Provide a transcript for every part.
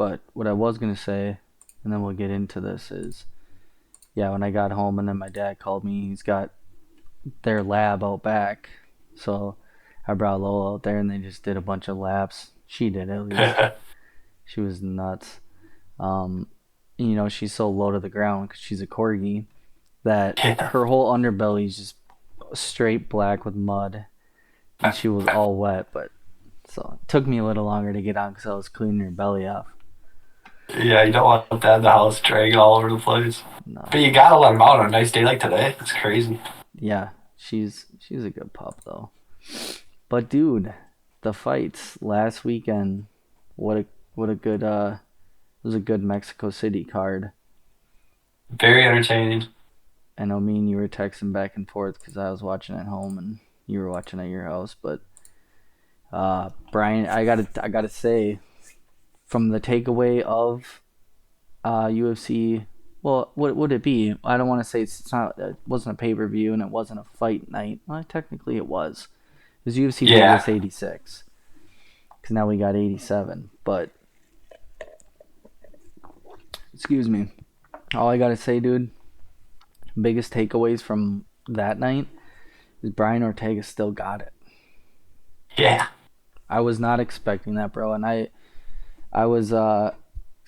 But what I was gonna say, and then we'll get into this, is yeah, when I got home and then my dad called me, he's got their lab out back. So I brought Lola out there and they just did a bunch of laps. She did at least. She was nuts. Um, she's so low to the ground because she's a corgi that Yeah. her whole underbelly is just straight black with mud, and she was all wet. But so it took me a little longer to get on because I was cleaning her belly off. Yeah, you don't want that in the house dragging all over the place. No, But you gotta let him out on a nice day like today. It's crazy. yeah, she's a good pup though. But dude, the fights last weekend, what a good it was a good Mexico City card. Very entertaining. I know me and you were texting back and forth because I was watching at home and you were watching at your house. But Brian, I gotta say, from the takeaway of UFC, well, what would it be? I don't want to say it's not. It wasn't a pay per view and it wasn't a fight night. Well, technically, it was. It was UFC Yeah. Vegas '86 because now we got '87. But excuse me, all I gotta say, dude, biggest takeaways from that night is Brian Ortega still got it. Yeah. I was not expecting that, bro, and I was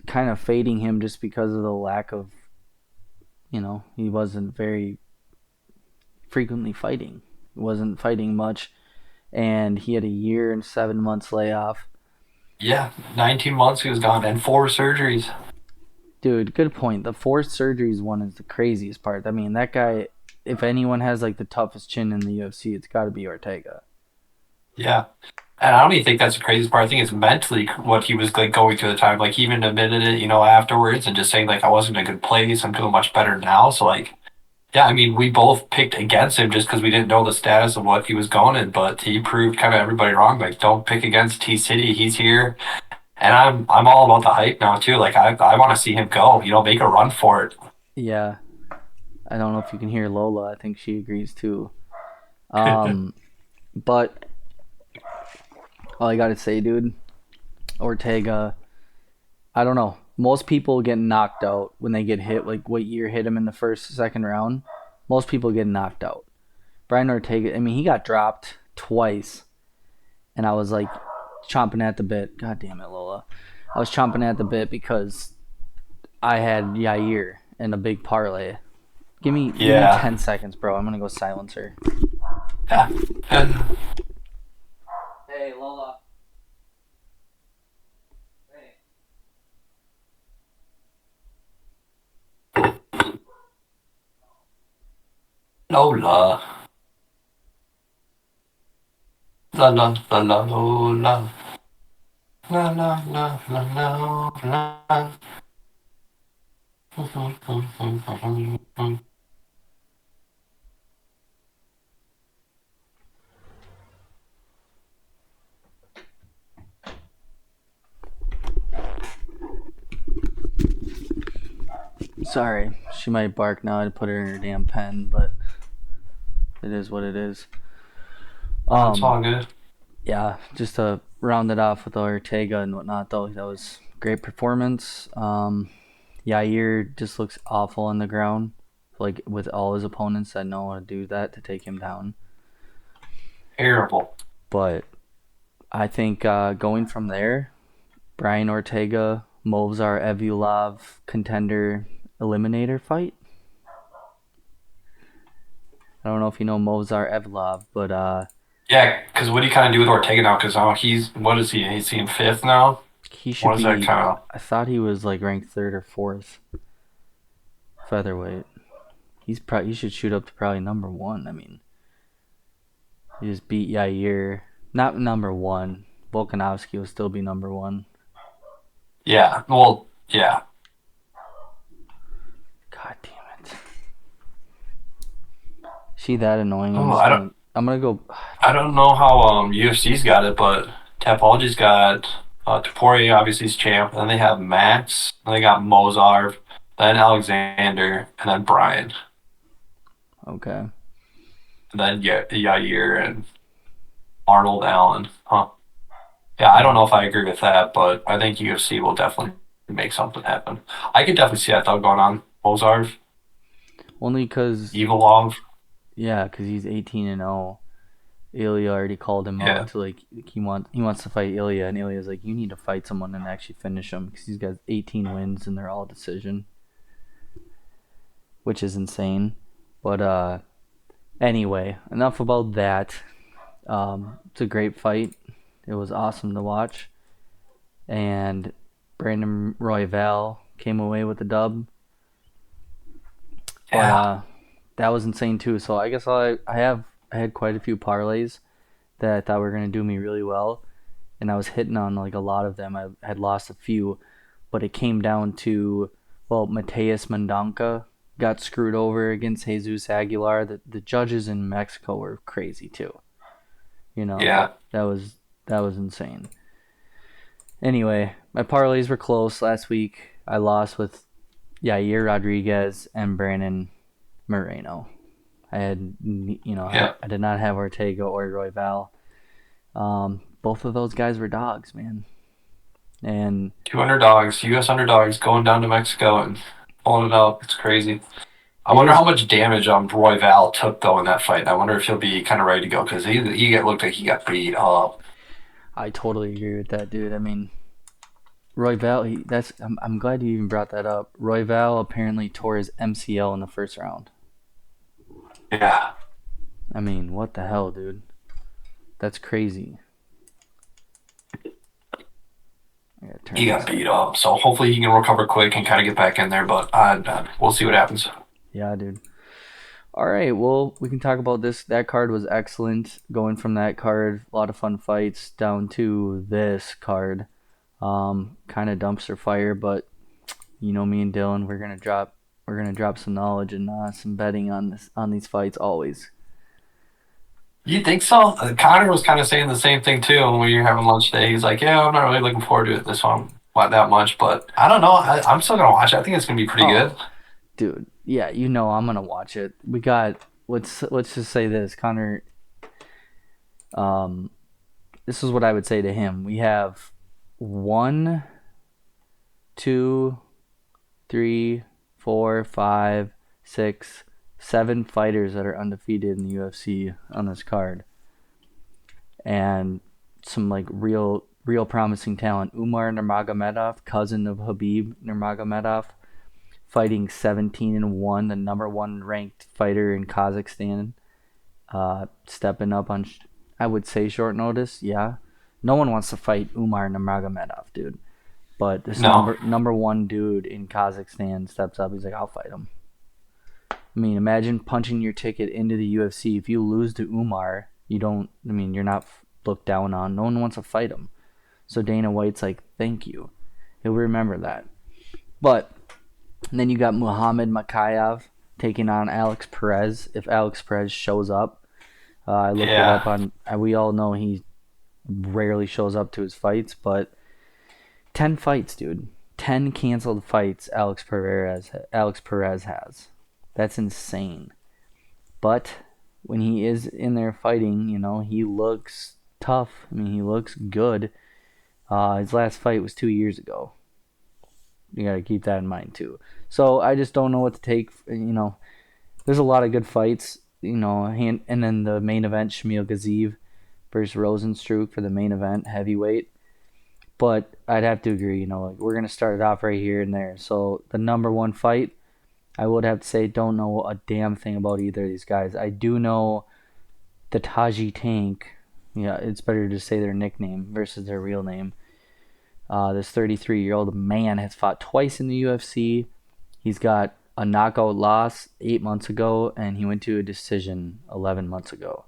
kind of fading him just because of the lack of, he wasn't very frequently fighting. He wasn't fighting much, and he had a year and 7 months layoff. Yeah. 19 months he was gone and 4 surgeries. Dude, good point. The four surgeries one is the craziest part. I mean, that guy, if anyone has like the toughest chin in the UFC, it's got to be Ortega. Yeah. And I don't even think that's the craziest part. I think it's mentally what he was like going through at the time. Like he even admitted it, afterwards and just saying like I wasn't in a good place. I'm doing much better now. So like yeah, I mean we both picked against him just because we didn't know the status of what he was going in, but he proved kind of everybody wrong. Like don't pick against T City. He's here. And I'm all about the hype now too. Like I want to see him go, make a run for it. Yeah, I don't know if you can hear Lola. I think she agrees too. Um, but all I gotta say, dude, Ortega, I don't know. Most people get knocked out when they get hit. Like what year hit him in the first, second round? Most people get knocked out. Brian Ortega, I mean, he got dropped twice, and I was like chomping at the bit. God damn it, Lola. I was chomping at the bit because I had Yair in a big parlay. Give me Yeah. 10 seconds, bro. I'm gonna go silence her. Yeah. And Hey, Lola. Hey. Lola. La la la la Lola. La la la la la la. Sorry, she might bark now. I put her in her damn pen, but it is what it is. Oh, it's Um, all good. yeah, just to round it off with Ortega and whatnot, though, that was great performance. Yair just looks awful on the ground, like with all his opponents that know how to do that to take him down. Terrible. But I think going from there, Brian Ortega, Movsar Evulov contender eliminator fight. I don't know if you know Movsar Evlov, but Yeah, because what do you kind of do with Ortega now? Because what is he? He's in fifth now. he should What is that be. kind of? I thought he was like ranked third or fourth featherweight. He should shoot up to probably number one. I mean, he just beat Yair. Not number one. Volkanovski will still be number one. Yeah. Well, yeah. God damn it. She that annoying. I'm Oh, just I don't. gonna. I'm gonna go. I don't know how UFC's got it, but Tapology's got Topuria obviously is champ. And then they have Max. And they got Mozart. Then Alexander, and then Brian, Okay. and then Yair and Arnold Allen. Huh. Yeah, I don't know if I agree with that, but I think UFC will definitely make something happen. I could definitely see that though going on. Bozarv, Only because, Evilov. yeah, because he's 18-0. Ilya already called him out Yeah. to like he wants to fight Ilya, and Ilya's like, you need to fight someone and actually finish him because he's got 18 wins and they're all decision, which is insane. But anyway, enough about that. It's a great fight. It was awesome to watch, and Brandon Royval came away with the dub. But Yeah. that was insane too. So I guess I had quite a few parlays that I thought were gonna do me really well, and I was hitting on like a lot of them. I had lost a few, but it came down to, well, Mateus Mendonca got screwed over against Jesus Aguilar. The judges in Mexico were crazy too. You know, Yeah. that was insane. Anyway, my parlays were close last week. I lost with Yair Rodriguez and Brandon Moreno. I had, Yeah. I did not have Ortega or Royval. Both of those guys were dogs, man. And Two underdogs, U.S. underdogs, going down to Mexico and pulling it out. It's crazy. I it wonder is, how much damage Roy Val took though in that fight. I wonder if he'll be kind of ready to go because he looked like he got beat up. I totally agree with that, dude. I mean, Royval, I'm glad you even brought that up. Royval apparently tore his MCL in the first round. Yeah, I mean, what the hell, dude? That's crazy. I gotta turn he got this up. beat up. So hopefully he can recover quick and kind of get back in there. But we'll see what happens. Yeah, dude. All right, well, we can talk about this. That card was excellent. Going from that card, a lot of fun fights, down to this card. Kind of dumpster fire, but you know me and Dylan, we're gonna drop some knowledge and some betting on these fights always. You think so? Connor was kind of saying the same thing too when we were having lunch today. He's like, "Yeah, I'm not really looking forward to it this one, not that much, but I don't know. I'm still gonna watch it. I think it's gonna be pretty Oh, good." dude, yeah, I'm gonna watch it. We got let's just say this, Connor. Um, this is what I would say to him. We have one, two, three, four, five, six, 7 fighters that are undefeated in the UFC on this card, and some like real promising talent. Umar Nurmagomedov, cousin of Habib Nurmagomedov, fighting 17-1, the number one ranked fighter in Kazakhstan, stepping up on I would say short notice. Yeah, no one wants to fight Umar Nurmagomedov, dude. But this No, number one dude in Kazakhstan steps up. He's like, I'll fight him. I mean, imagine punching your ticket into the UFC. If you lose to Umar, you don't. I mean, you're not looked down on. No one wants to fight him. So Dana White's like, thank you. He'll remember that. But then you got Muhammad Makayev taking on Alex Perez. If Alex Perez shows up, I looked it up yeah, on. We all know he rarely shows up to his fights, but 10 fights, dude. 10 canceled fights. Alex Perez has. That's insane. But when he is in there fighting, he looks tough. I mean, he looks good. His last fight was 2 years ago. You got to keep that in mind too. So I just don't know what to take. There's a lot of good fights. And then the main event, Shamil Gaziv versus Rosenstruck for the main event heavyweight. But I'd have to agree. Like we're gonna start it off right here and there. So the number one fight, I would have to say, don't know a damn thing about either of these guys. I do know the Taji Tank. Yeah, it's better to say their nickname versus their real name. This 33-year-old man has fought twice in the UFC. He's got a knockout loss 8 months ago, and he went to a decision 11 months ago.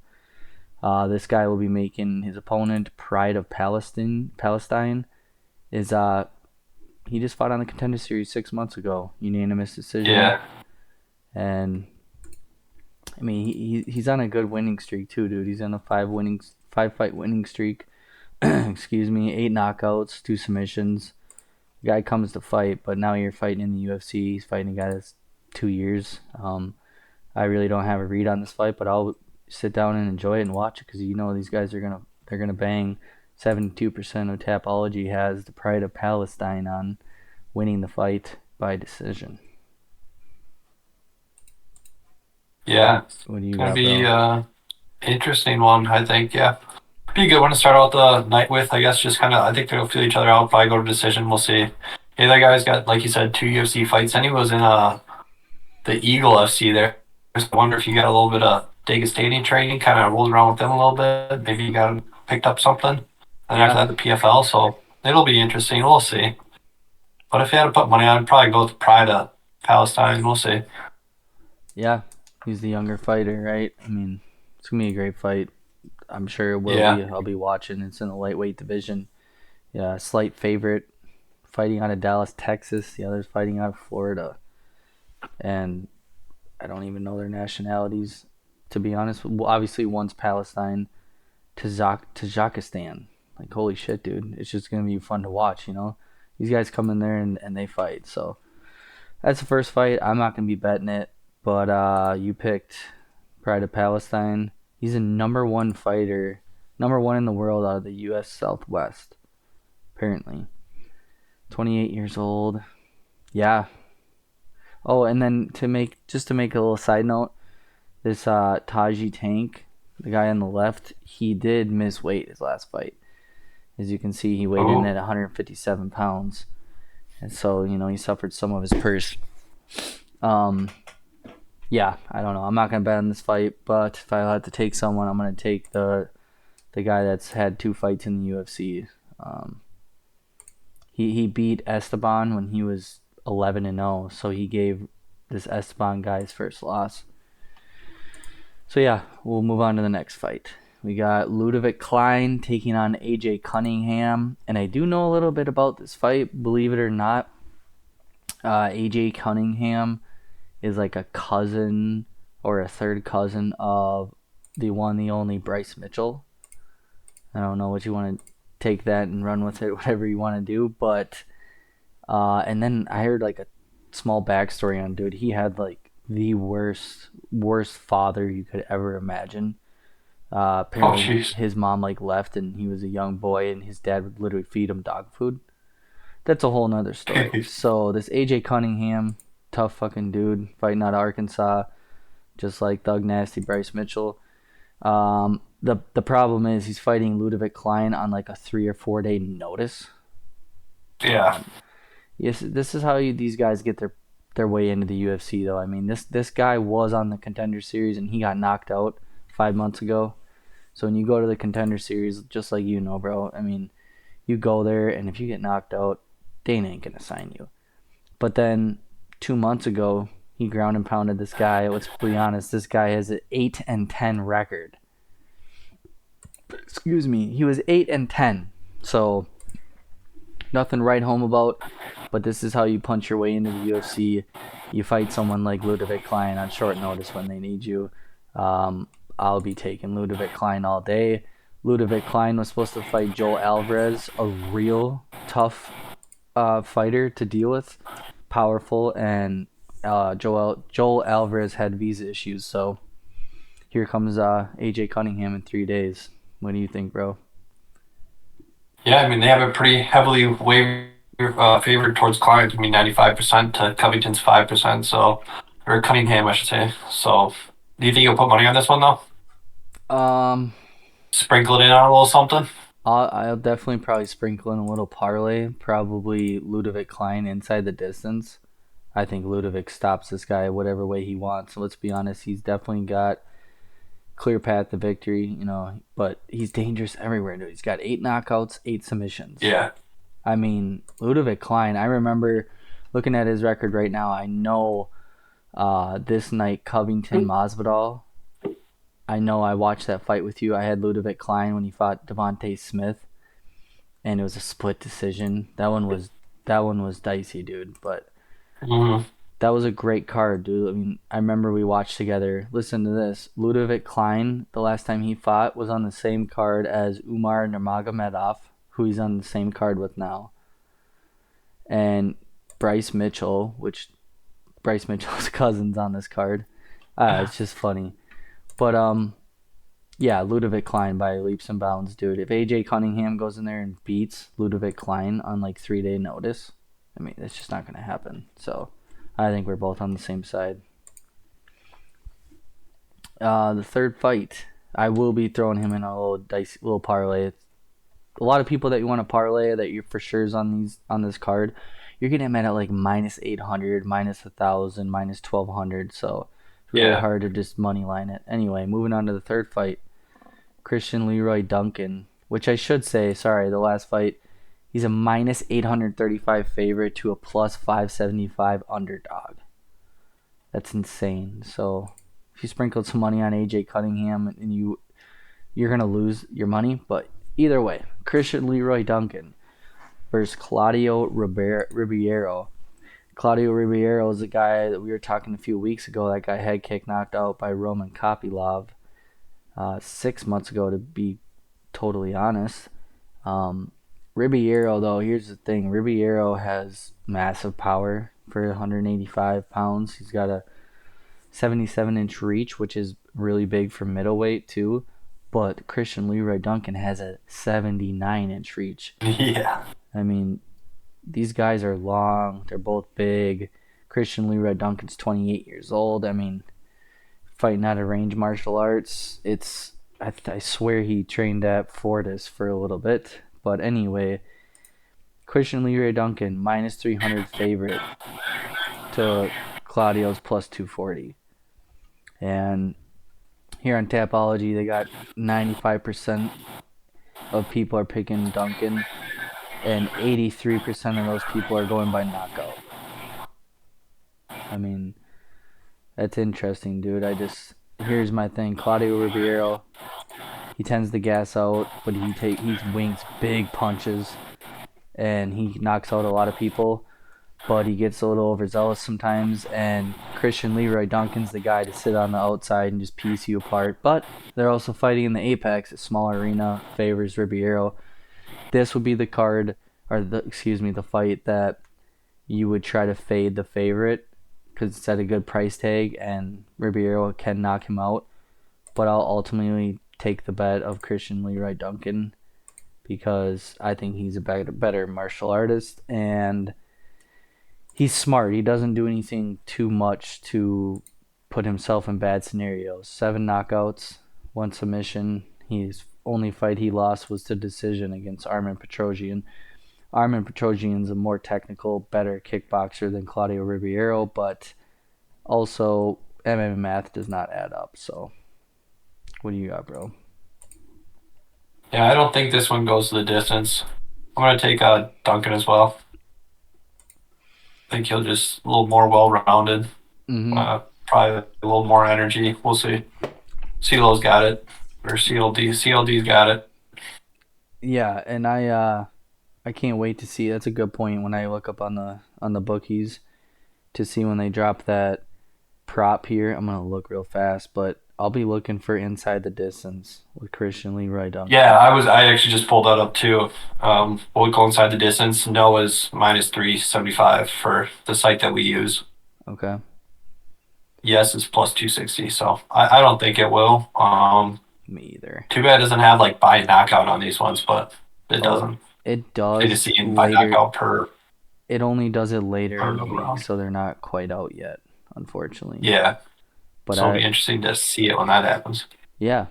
This guy will be making his opponent, Pride of Palestine, is he just fought on the Contender Series 6 months ago, unanimous decision, yeah. and I mean he's on a good winning streak too, dude. He's on a 5 fight winning streak. Excuse me, 8 knockouts, 2 submissions. The guy comes to fight, but now you're fighting in the UFC. He's fighting a guy that's 2 years. I really don't have a read on this fight, but I'll sit down and enjoy it and watch it because these guys they're gonna bang. 72% of Tapology has the Pride of Palestine on winning the fight by decision. Yeah, What do you gonna got, be bro? interesting one. I think. Yeah, be a good one to start out the night with. I guess just kind of. I think they'll feel each other out. Probably go to decision. We'll see. Hey, that guy's got, like you said, 2 UFC fights, and he was in the Eagle FC there. I wonder if you got a little bit of Dagestani training, kind of rolled around with them a little bit. Maybe you got picked up something. And after Yeah, that, the PFL. So it'll be interesting. We'll see. But if you had to put money on, I'd probably go with Pride of Palestine. We'll see. yeah. He's the younger fighter, right? I mean, it's gonna be a great fight. I'm sure it will Yeah. be. I'll be watching. It's in the lightweight division. Yeah, slight favorite. Fighting out of Dallas, Texas. The other's fighting out of Florida. And I don't even know their nationalities, to be honest. Well, obviously, one's Palestine, Tajikistan. Like, holy shit, dude. It's just going to be fun to watch, you know? These guys come in there and they fight. So that's the first fight. I'm not going to be betting it. But you picked Pride of Palestine. He's a number one fighter, number one in the world out of the U.S. Southwest, apparently. 28 years old. Yeah. Oh, and then to make a little side note, this Taji Tank, the guy on the left, he did miss weight his last fight. As you can see, he weighed in Oh, at 157 pounds, and so he suffered some of his purse. Um, yeah, I don't know. I'm not gonna bet on this fight, but if I had to take someone, I'm gonna take the guy that's had 2 fights in the UFC. Um, he beat Esteban when he was 11-0, so he gave this Esteban guy his first loss. So yeah, we'll move on to the next fight. We got Ludovic Klein taking on AJ Cunningham, and I do know a little bit about this fight, believe it or not. AJ Cunningham is like a cousin or a third cousin of the one, the only Bryce Mitchell. I don't know what you want to take that and run with it, whatever you want to do, but and then I heard like a small backstory on dude. He had like the worst father you could ever imagine. oh, Apparently jeez. his mom like left and he was a young boy and his dad would literally feed him dog food. That's a whole nother story. So this AJ Cunningham, tough fucking dude, fighting out of Arkansas, just like Thug Nasty Bryce Mitchell. The problem is he's fighting Ludovic Klein on like a 3 or 4 day notice. Yeah. Yes, this is how these guys get their way into the UFC though. I mean, this guy was on the Contender Series and he got knocked out 5 months ago. So when you go to the Contender Series, just like bro, I mean, you go there and if you get knocked out, they ain't gonna sign you. But then 2 months ago, he ground and pounded this guy. Let's be honest, this guy has an 8-10 record. Excuse me, he was 8-10. So nothing to write home about. But this is how you punch your way into the UFC. You fight someone like Ludovic Klein on short notice when they need you. I'll be taking Ludovic Klein all day. Ludovic Klein was supposed to fight Joel Alvarez, a real tough fighter to deal with, powerful, and Joel Alvarez had visa issues. So here comes AJ Cunningham in 3 days. What do you think, bro? Yeah, I mean, they have it pretty heavily favored towards Klein. I mean, 95% to Covington's 5%. So, or Cunningham, I should say. So, do you think you'll put money on this one, though? Um, Sprinkle it in on a little something? I'll definitely probably sprinkle in a little parlay. Probably Ludovic Klein inside the distance. I think Ludovic stops this guy whatever way he wants. So let's be honest, he's definitely got clear path to victory, but he's dangerous everywhere, dude. He's got 8 knockouts, 8 submissions. Yeah. I mean, Ludovic Klein, I remember looking at his record right now. I know this night, Covington Masvidal. I know I watched that fight with you. I had Ludovic Klein when he fought Devontae Smith, and it was a split decision. That one was dicey, dude. But Hmm. that was a great card, dude. I mean, I remember we watched together. Listen to this. Ludovic Klein, the last time he fought, was on the same card as Umar Nurmagomedov, who he's on the same card with now. And Bryce Mitchell, which Bryce Mitchell's cousin's on this card. It's just funny. But yeah, Ludovic Klein by leaps and bounds, dude. If AJ Cunningham goes in there and beats Ludovic Klein on like 3 day notice, I mean, it's just not going to happen. So I think we're both on the same side. The third fight, I will be throwing him in a little dicey little parlay. A lot of people that you want to parlay that you're for sure is on this card, you're getting him at like minus 800, minus 1,000, minus 1,200. So it's really Yeah. hard to just money line it. Anyway, moving on to the third fight, Christian Leroy Duncan, which I should say, sorry, the last fight, he's a minus 835 favorite to a plus 575 underdog. That's insane. So if you sprinkled some money on AJ Cunningham and you're gonna lose your money, but either way, Christian Leroy Duncan versus Claudio Ribeiro. Claudio Ribeiro is a guy that we were talking a few weeks ago. That guy head kick knocked out by Roman Kopylov 6 months ago, to be totally honest. Ribeiro, though, here's the thing. Ribeiro has massive power for 185 pounds. He's got a 77-inch reach, which is really big for middleweight, too. But Christian Leroy Duncan has a 79-inch reach. Yeah. I mean, these guys are long. They're both big. Christian Leroy Duncan's 28 years old. I mean, fighting out of range martial arts, I swear he trained at Fortis for a little bit. But anyway, Christian Leroy Duncan, minus 300 favorite to Claudio's plus 240. And here on Tapology, they got 95% of people are picking Duncan, and 83% of those people are going by knockout. I mean, that's interesting, dude. Here's my thing. Claudio Ribeiro, he tends to gas out, but he wings big punches, and he knocks out a lot of people. But he gets a little overzealous sometimes, and Christian Leroy Duncan's the guy to sit on the outside and just piece you apart. But they're also fighting in the Apex, a small arena, favors Ribeiro. This would be the the fight that you would try to fade the favorite because it's at a good price tag, and Ribeiro can knock him out. But I'll ultimately take the bet of Christian Leroy Duncan because I think he's a better martial artist, and he's smart. He doesn't do anything too much to put himself in bad scenarios. 7 knockouts, 1 submission. His only fight he lost was to decision against Armen Petrosyan. Armen Petrosyan's a more technical, better kickboxer than Claudio Ribeiro, but also MMA math does not add up. So, what do you got, bro? Yeah, I don't think this one goes to the distance. I'm going to take Duncan as well. I think he'll just a little more well-rounded. Mm-hmm. Probably a little more energy. We'll see. CeeLo's got it. Or CLD's got it. Yeah, and I can't wait to see. That's a good point when I look up on the bookies to see when they drop that prop here. I'm gonna look real fast, but I'll be looking for inside the distance with Christian Leroy Duncan. Yeah, I actually just pulled that up too. We'll go inside the distance. Noah's minus 375 for the site that we use. Okay. Yes, it's plus 260. So I don't think it will. Me either. Too bad it doesn't have like by knockout on these ones, but it Oh, doesn't. it They just does see by later. knockout per It only does it later in the week, round. so they're not quite out yet, unfortunately. Yeah. But So it'll be interesting to see it when that happens. yeah,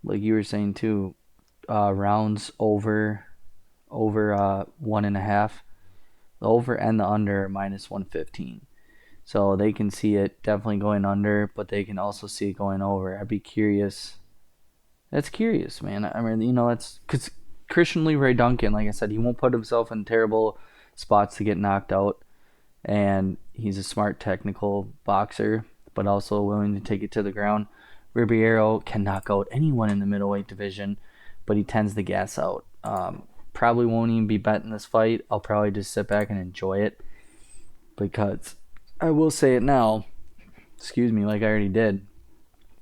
like you were saying too, rounds over 1.5. The over and the under are minus 115. So they can see it definitely going under, but they can also see it going over. I'd be curious. That's curious, man. I mean, that's because Christian Leroy Duncan, like I said, he won't put himself in terrible spots to get knocked out, and he's a smart technical boxer, but also willing to take it to the ground. Ribeiro can knock out anyone in the middleweight division, but he tends to gas out. Probably won't even be betting this fight. I'll probably just sit back and enjoy it because I will say it now, excuse me, like I already did.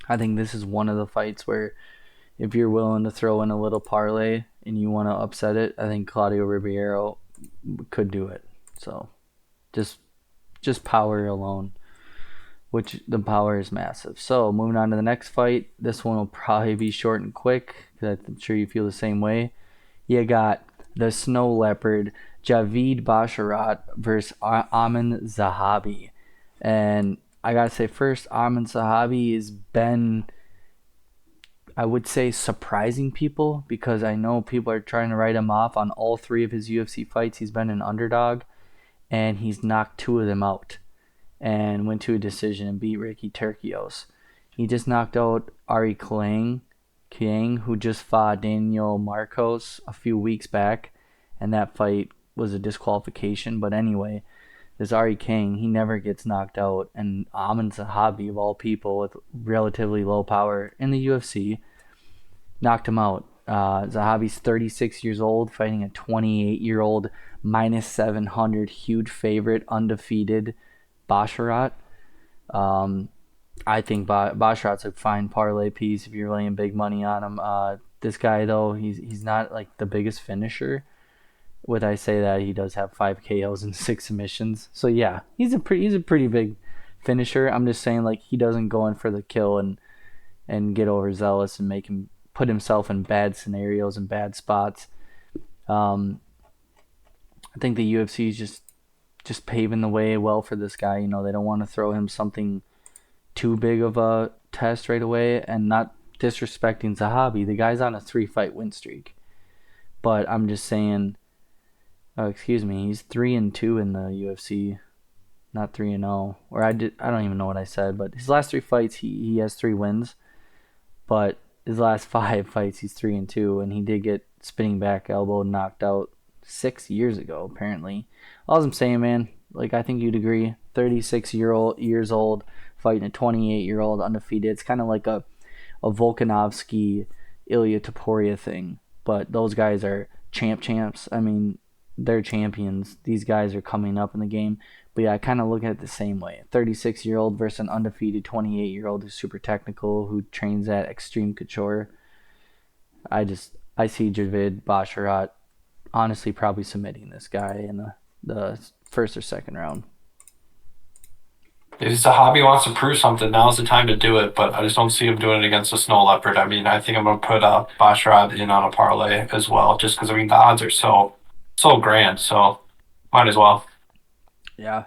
I think this is one of the fights where if you're willing to throw in a little parlay and you want to upset it, I think Claudio Ribeiro could do it. So just power alone, which the power is massive. So moving on to the next fight. This one will probably be short and quick because I'm sure you feel the same way. You got the Snow Leopard, Javid Basharat versus Amin Zahabi. And I gotta say first, Amin Zahabi has been, I would say, surprising people because I know people are trying to write him off on all three of his UFC fights. He's been an underdog and he's knocked two of them out and went to a decision and beat Ricky Turcios. He just knocked out Ari Kiang, who just fought Daniel Marcos a few weeks back, and that fight was a disqualification. But anyway, this Ari King, he never gets knocked out, and Amin Zahabi, of all people with relatively low power in the UFC, knocked him out. Zahabi's 36 years old, fighting a 28-year-old minus 700 huge favorite, undefeated Basharat. I think Basharat's a fine parlay piece if you're laying big money on him. This guy though, he's not like the biggest finisher. Would I say that he does have 5 KOs and 6 submissions? So yeah, he's a pretty big finisher. I'm just saying like he doesn't go in for the kill and get overzealous and make him put himself in bad scenarios and bad spots. I think the UFC is just paving the way well for this guy. You know, they don't want to throw him something too big of a test right away, and not disrespecting Zahabi. The guy's on a 3-fight win streak. But I'm just saying, excuse me, he's 3-2 in the UFC, not 3-0. Or I don't even know what I said, but his last 3 fights he has 3 wins. But his last 5 fights he's 3-2, and he did get spinning back elbow knocked out 6 years ago apparently. All I'm saying, man, like I think you'd agree, 36 years old, fighting a 28-year-old undefeated. It's kind of like a Volkanovski, Ilya Topuria thing, but those guys are champs. I mean, they're champions. These guys are coming up in the game. But yeah, I kind of look at it the same way. A 36-year-old versus an undefeated 28-year-old who's super technical, who trains at Extreme Couture. I see Javid Basharat honestly probably submitting this guy in the first or second round. If Zahabi wants to prove something, now's the time to do it. But I just don't see him doing it against a snow leopard. I mean, I think I'm gonna put Basharat in on a parlay as well, just because I mean the odds are so grand. So might as well. Yeah,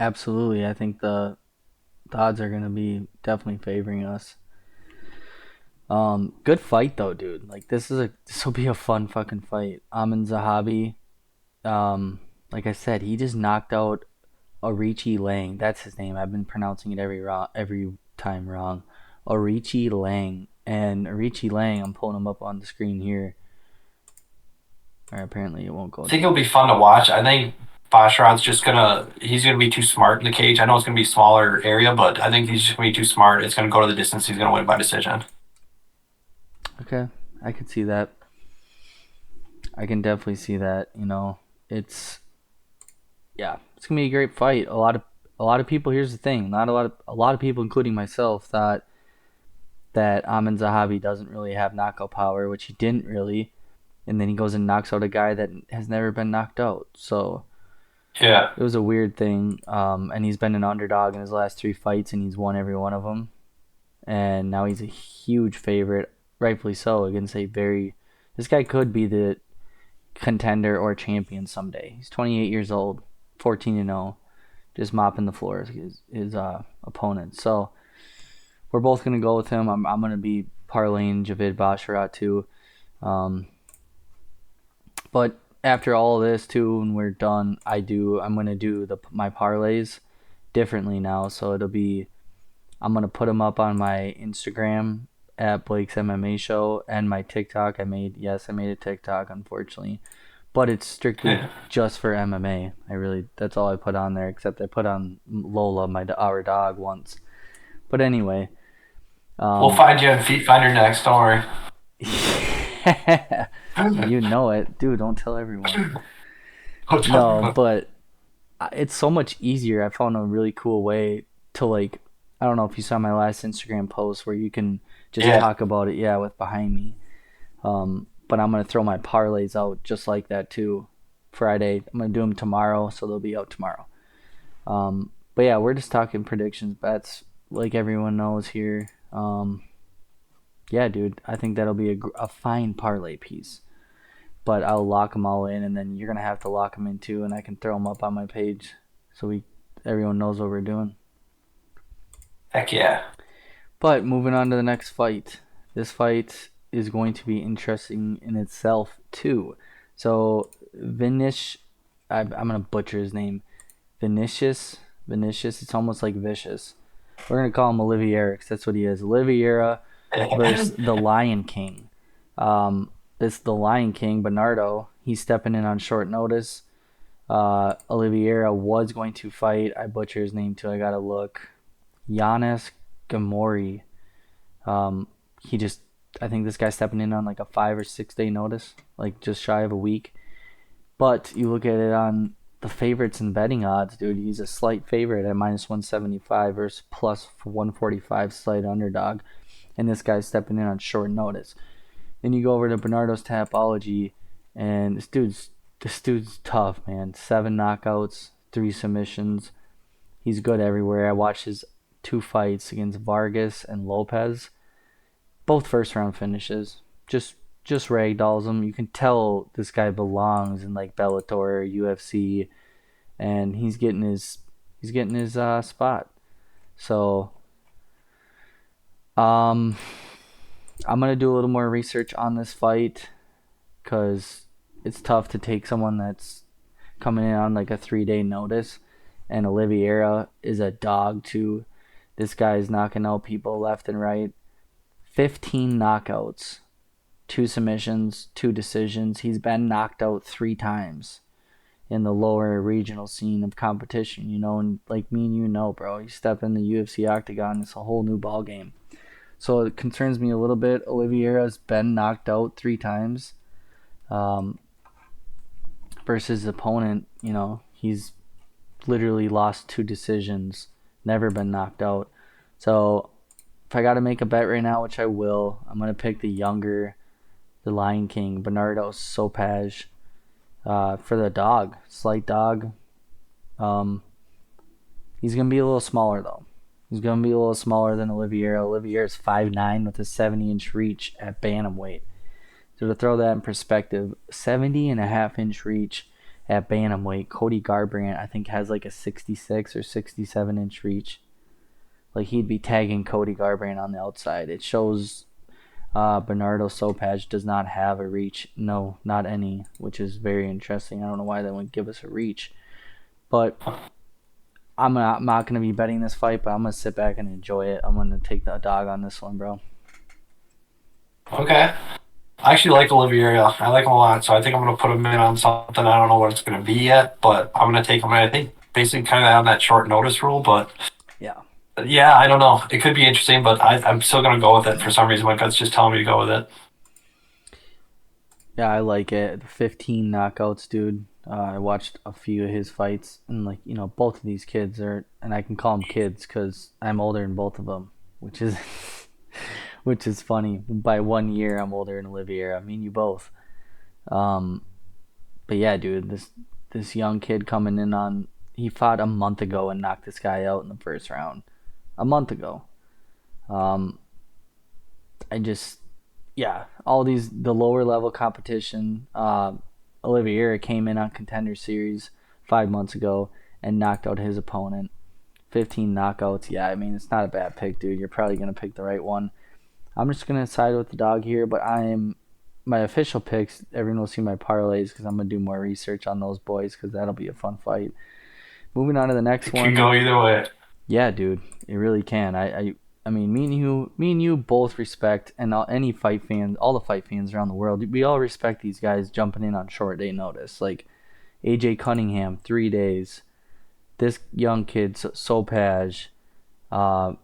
absolutely. I think the odds are going to be definitely favoring us. Good fight though, dude. Like this will be a fun fucking fight. Amin Zahabi, like I said, he just knocked out Orichi Lang. That's his name. I've been pronouncing it every time wrong. Orichi Lang. And Orichi Lang, I'm pulling him up on the screen here. Or apparently it won't go. I think it'll be fun to watch. I think Basharat's he's gonna be too smart in the cage. I know it's gonna be a smaller area, but I think he's just gonna be too smart. It's gonna go to the distance. He's gonna win by decision. Okay, I could see that. I can definitely see that. You know, it's gonna be a great fight. A lot of people. Here's the thing: not a lot of people, including myself, thought that Amin Zahabi doesn't really have knockout power, which he didn't really. And then he goes and knocks out a guy that has never been knocked out. So yeah, it was a weird thing. And he's been an underdog in his last 3 fights, and he's won every one of them. And now he's a huge favorite, rightfully so, against this guy could be the contender or champion someday. He's 28 years old, 14-0, just mopping the floor his opponent. So we're both gonna go with him. I'm gonna be parlaying Javid Basharat too. But after all of this too, when we're done, I'm gonna do my parlays differently now. So I'm gonna put them up on my Instagram at Blake's MMA Show and my TikTok. I made a TikTok, unfortunately, but it's strictly just for MMA. That's all I put on there, except I put on Lola, our dog, once. But anyway, we'll find you and find your next. Don't worry. You know it, dude. Don't tell everyone. No, but it's so much easier. I found a really cool way to, like, I don't know if you saw my last Instagram post where you can just talk about it, with behind me. But I'm gonna throw my parlays out just like that too. Friday, I'm gonna do them tomorrow, so they'll be out tomorrow. But yeah, we're just talking predictions, bets, like everyone knows here. Yeah, dude, I think that'll be a fine parlay piece. but I'll lock them all in, and then you're gonna have to lock them in too, and I can throw them up on my page so everyone knows what we're doing. Heck yeah. But moving on to the next fight. This fight is going to be interesting in itself too. So I'm gonna butcher his name. Vinicius. It's almost like vicious. We're gonna call him Oliveira because that's what he is. Oliveira versus the Lion King. This the Lion King Bernardo. He's stepping in on short notice. Oliveira was going to fight. I butcher his name too. I gotta look. Giannis Gamori. Um, he just, I think this guy's stepping in on like a 5 or 6 day notice, like just shy of a week. But you look at it on the favorites and betting odds, dude. He's a slight favorite at -175 versus +145 slight underdog, and this guy's stepping in on short notice. Then you go over to Bernardo's Tapology, and this dude's tough, man. 7 knockouts, 3 submissions. He's good everywhere. I watched his 2 fights against Vargas and Lopez, both first round finishes. Just ragdolls him. You can tell this guy belongs in like Bellator or UFC, and he's getting his spot. So um, I'm gonna do a little more research on this fight because it's tough to take someone that's coming in on like a 3 day notice, and Oliveira is a dog too. This guy is knocking out people left and right. 15 knockouts, 2 submissions, 2 decisions. He's been knocked out 3 times in the lower regional scene of competition, and like me and you know, bro, you step in the UFC octagon, it's a whole new ball game. So it concerns me a little bit. Oliveira's been knocked out 3 times. Um, versus his opponent, he's literally lost 2 decisions, never been knocked out. So if I got to make a bet right now, which I will, I'm gonna pick the Lion King, Bernardo Sopaj, for the dog, slight dog. Um, he's gonna be a little smaller though. He's gonna be a little smaller than Oliveira. Oliveira is 5'9" with a 70-inch reach at bantamweight. So to throw that in perspective, 70.5-inch reach at bantamweight. Cody Garbrandt, I think, has like a 66 or 67-inch reach. Like he'd be tagging Cody Garbrandt on the outside. It shows Bernardo Sopaj does not have a reach. No, not any, which is very interesting. I don't know why they wouldn't give us a reach. But I'm not going to be betting this fight, but I'm going to sit back and enjoy it. I'm going to take the dog on this one, bro. Okay. I actually like Oliveira. I like him a lot, so I think I'm going to put him in on something. I don't know what it's going to be yet, but I'm going to take him in. I think basically kind of on that short notice rule, but Yeah. yeah, I don't know. It could be interesting, but I'm still going to go with it for some reason. My gut's just telling me to go with it. Yeah, I like it. 15 knockouts, dude. I watched a few of his fights, and like both of these kids are, and I can call them kids because I'm older than both of them, which is, which is funny. By 1 year, I'm older than Olivier. I mean, you both. Um, but yeah, dude, this young kid coming in on, he fought a month ago and knocked this guy out in the first round. A month ago. Um, I just, yeah, all the lower level competition. Oliveira came in on Contender Series 5 months ago and knocked out his opponent. 15 knockouts. Yeah, I mean, it's not a bad pick, dude. You're probably going to pick the right one. I'm just going to side with the dog here, but my official picks, everyone will see my parlays because I'm going to do more research on those boys because that'll be a fun fight. Moving on to the next It could one. go either way. Yeah, dude, it really can. I mean, me and you both respect, and any fight fans, all the fight fans around the world, we all respect these guys jumping in on short day notice. Like AJ Cunningham, 3 days. This young kid, Sopaj, Bekzat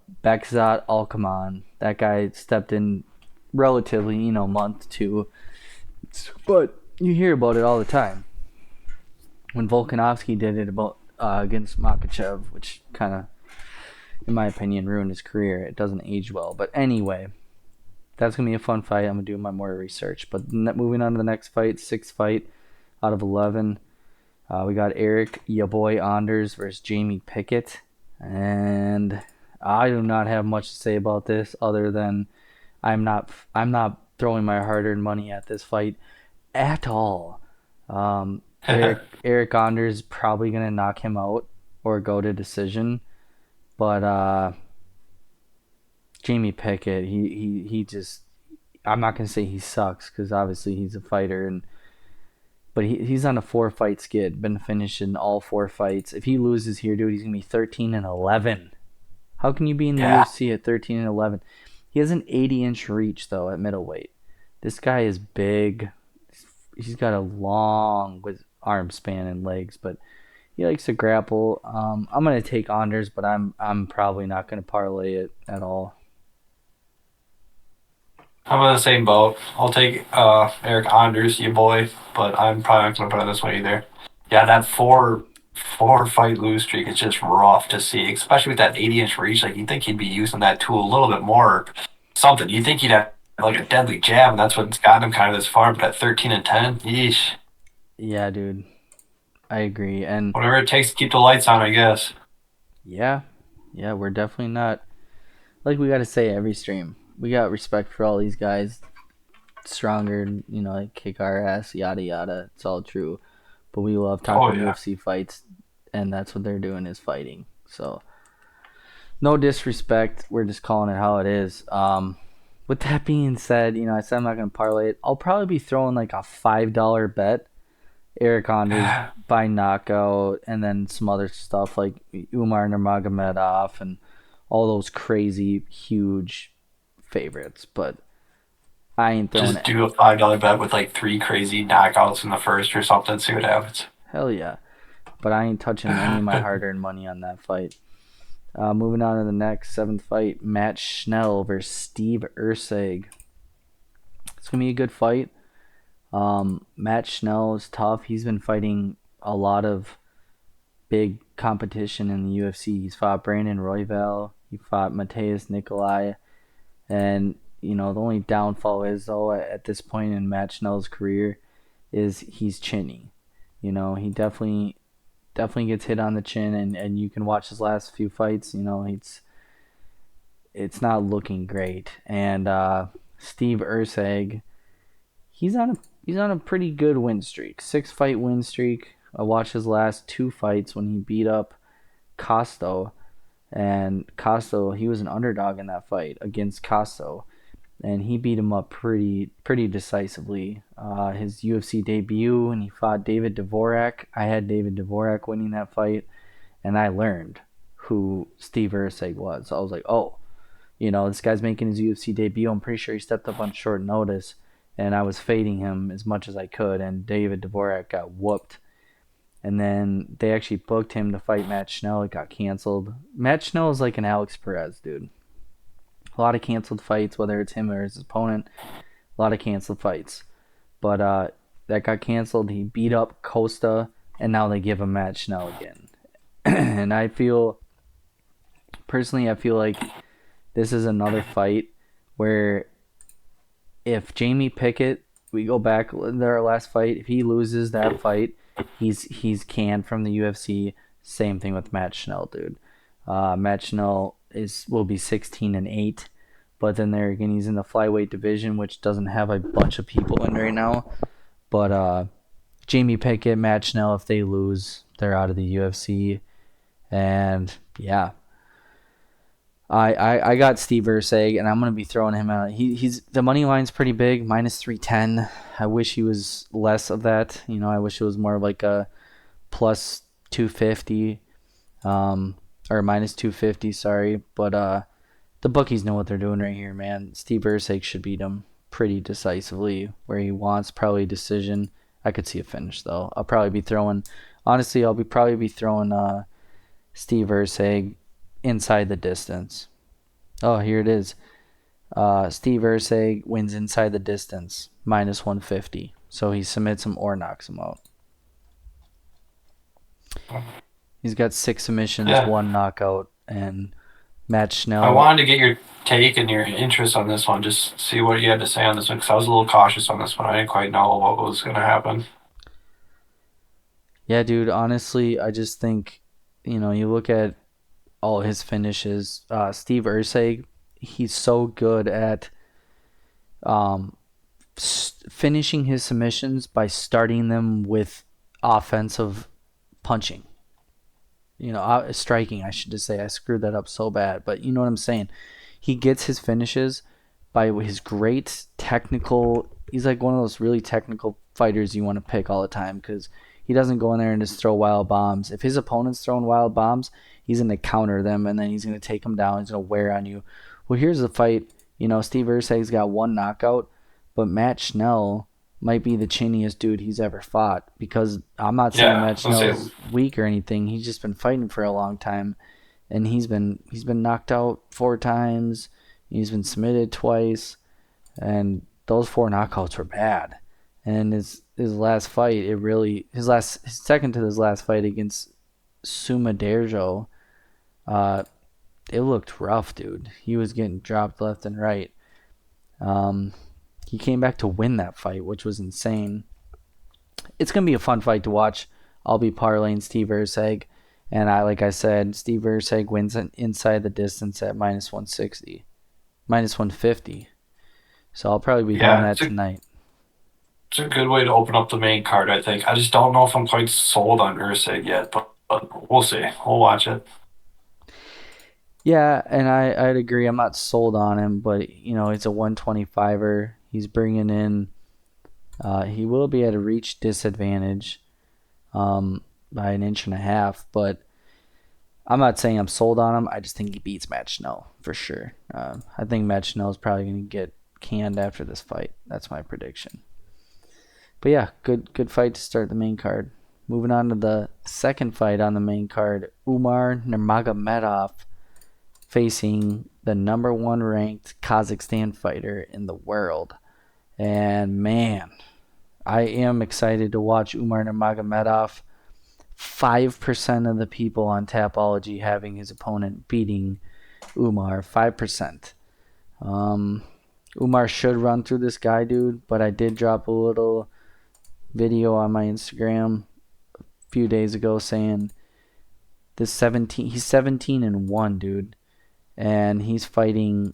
Alkaman, that guy stepped in relatively, month two, but you hear about it all the time. When Volkanovski did it about against Makachev, which kind of, in my opinion, ruined his career. It doesn't age well. But anyway, that's going to be a fun fight. I'm going to do my more research. But moving on to the next fight, sixth fight out of 11. We got Eric ya boy Anders versus Jamie Pickett. And I do not have much to say about this other than I'm not throwing my hard-earned money at this fight at all. Eric Anders probably gonna knock him out or go to decision, but Jamie Pickett, he just, I'm not gonna say he sucks because obviously he's a fighter, but he's on a 4 fight skid, been finishing all 4 fights. If he loses here, dude, he's gonna be 13-11. How can you be in the Yeah. UFC at 13-11? He has an 80-inch reach though at middleweight. This guy is big. He's got a long with arm span and legs, but he likes to grapple. I'm gonna take Anders, but I'm probably not gonna parlay it at all. I'm in the same boat. I'll take Eric Anders, you boy, but I'm probably not going to put it this way either. Yeah, that four fight lose streak is just rough to see, especially with that 80-inch reach. Like you'd think he'd be using that tool a little bit more, something. You'd think he'd have like a deadly jab, and that's what's gotten him kind of this far. But at 13-10, yeesh. Yeah, dude, I agree. And Whatever it takes to keep the lights on, I guess. yeah, yeah, we're definitely not, like we got to say every stream. We got respect for all these guys. Stronger, like kick our ass, yada yada. It's all true. But we love Oh talking yeah. UFC fights, and that's what they're doing is fighting. So no disrespect. We're just calling it how it is. With that being said, I said I'm not gonna parlay it. I'll probably be throwing like a $5 bet. Eric Anders by knockout, and then some other stuff like Umar Nurmagomedov and all those crazy huge favorites. But I ain't throwing Just it. do a $5 bet with like three crazy knockouts in the first or something. See what happens. Hell yeah. But I ain't touching any of my hard-earned money on that fight. Moving on to the next seventh fight, Matt Schnell versus Steve Ursig. It's gonna be a good fight. Matt Schnell is tough. He's been fighting a lot of big competition in the UFC. He's fought Brandon Royval. He fought Mateus Nikolai. And, the only downfall is, though, at this point in Matt Schnell's career, is he's chinny. He definitely gets hit on the chin, and you can watch his last few fights. It's not looking great. And Steve Ursig, he's on a pretty good win streak, 6 fight win streak. I watched his last 2 fights when he beat up Costo, and Costo, he was an underdog in that fight against Costo, and he beat him up pretty decisively. His UFC debut, and he fought David Dvorak. I had David Dvorak winning that fight, and I learned who Steve Ursig was. So I was like, oh, this guy's making his UFC debut. I'm pretty sure he stepped up on short notice, and I was fading him as much as I could, and David Dvorak got whooped. And then they actually booked him to fight Matt Schnell. It got canceled. Matt Schnell is like an Alex Perez, dude. A lot of canceled fights, whether it's him or his opponent. A lot of canceled fights. But that got canceled. He beat up Costa, and now they give him Matt Schnell again. And personally, I feel like this is another fight where if Jamie Pickett, we go back to our last fight, if he loses that fight, he's canned from the UFC. Same thing with Matt Schnell, dude. Matt Schnell will be 16-8, but then there again, he's in the flyweight division, which doesn't have a bunch of people in right now. But Jamie Pickett, Matt Schnell, if they lose, they're out of the UFC. And yeah, I got Steve Ursig, and I'm gonna be throwing him out. He's the money line's pretty big, -310. I wish he was less of that. I wish it was more like a plus 250, or -250. Sorry, but the bookies know what they're doing right here, man. Steve Ursig should beat him pretty decisively where he wants, probably decision. I could see a finish though. I'll probably be throwing. Honestly, probably be throwing Steve Ursig inside the distance. Oh, here it is. Steve Ursig wins inside the distance, -150. So he submits him or knocks him out. He's got 6 submissions, Yeah. 1 knockout, and Matt I Schnell. wanted to get your take and your interest on this one, just see what you had to say on this one, because I was a little cautious on this one. I didn't quite know what was going to happen. Yeah, dude, honestly, I just think, you look at all his finishes. Steve Ursig, he's so good at finishing his submissions by starting them with offensive punching. Striking, I should just say. I screwed that up so bad, but you know what I'm saying. He gets his finishes by his great technical. He's like one of those really technical fighters you want to pick all the time because he doesn't go in there and just throw wild bombs. If his opponent's throwing wild bombs, he's going to counter them and then he's going to take them down. He's going to wear on you. Well, here's the fight. Steve Ursag's got one knockout, but Matt Schnell might be the chinniest dude he's ever fought because I'm not saying Matt Schnell's weak or anything. He's just been fighting for a long time, and he's been knocked out 4 times. He's been submitted twice, and those 4 knockouts were bad. And his last fight, his second to his last fight against Sumaderjo, it looked rough, dude. He was getting dropped left and right. He came back to win that fight, which was insane. It's going to be a fun fight to watch. I'll be parlaying Steve Ursag. And like I said, Steve Ursag wins inside the distance at minus 160. Minus 150. So I'll probably be doing that tonight. It's a good way to open up the main card, I think. I just don't know if I'm quite sold on Ursag yet, but we'll see. We'll watch it. Yeah, and I'd agree. I'm not sold on him, but, it's a 125er. He's bringing in, he will be at a reach disadvantage by 1.5 inches, but I'm not saying I'm sold on him. I just think he beats Matt Schnell for sure. I think Matt Schnell is probably going to get canned after this fight. That's my prediction. But yeah, good fight to start the main card. Moving on to the second fight on the main card, Umar Nurmagomedov facing the number 1 ranked Kazakhstan fighter in the world. And man, I am excited to watch Umar Nurmagomedov. 5% of the people on Tapology having his opponent beating Umar. 5%. Umar should run through this guy, dude, but I did drop a little video on my Instagram a few days ago saying he's 17-1, dude. And he's fighting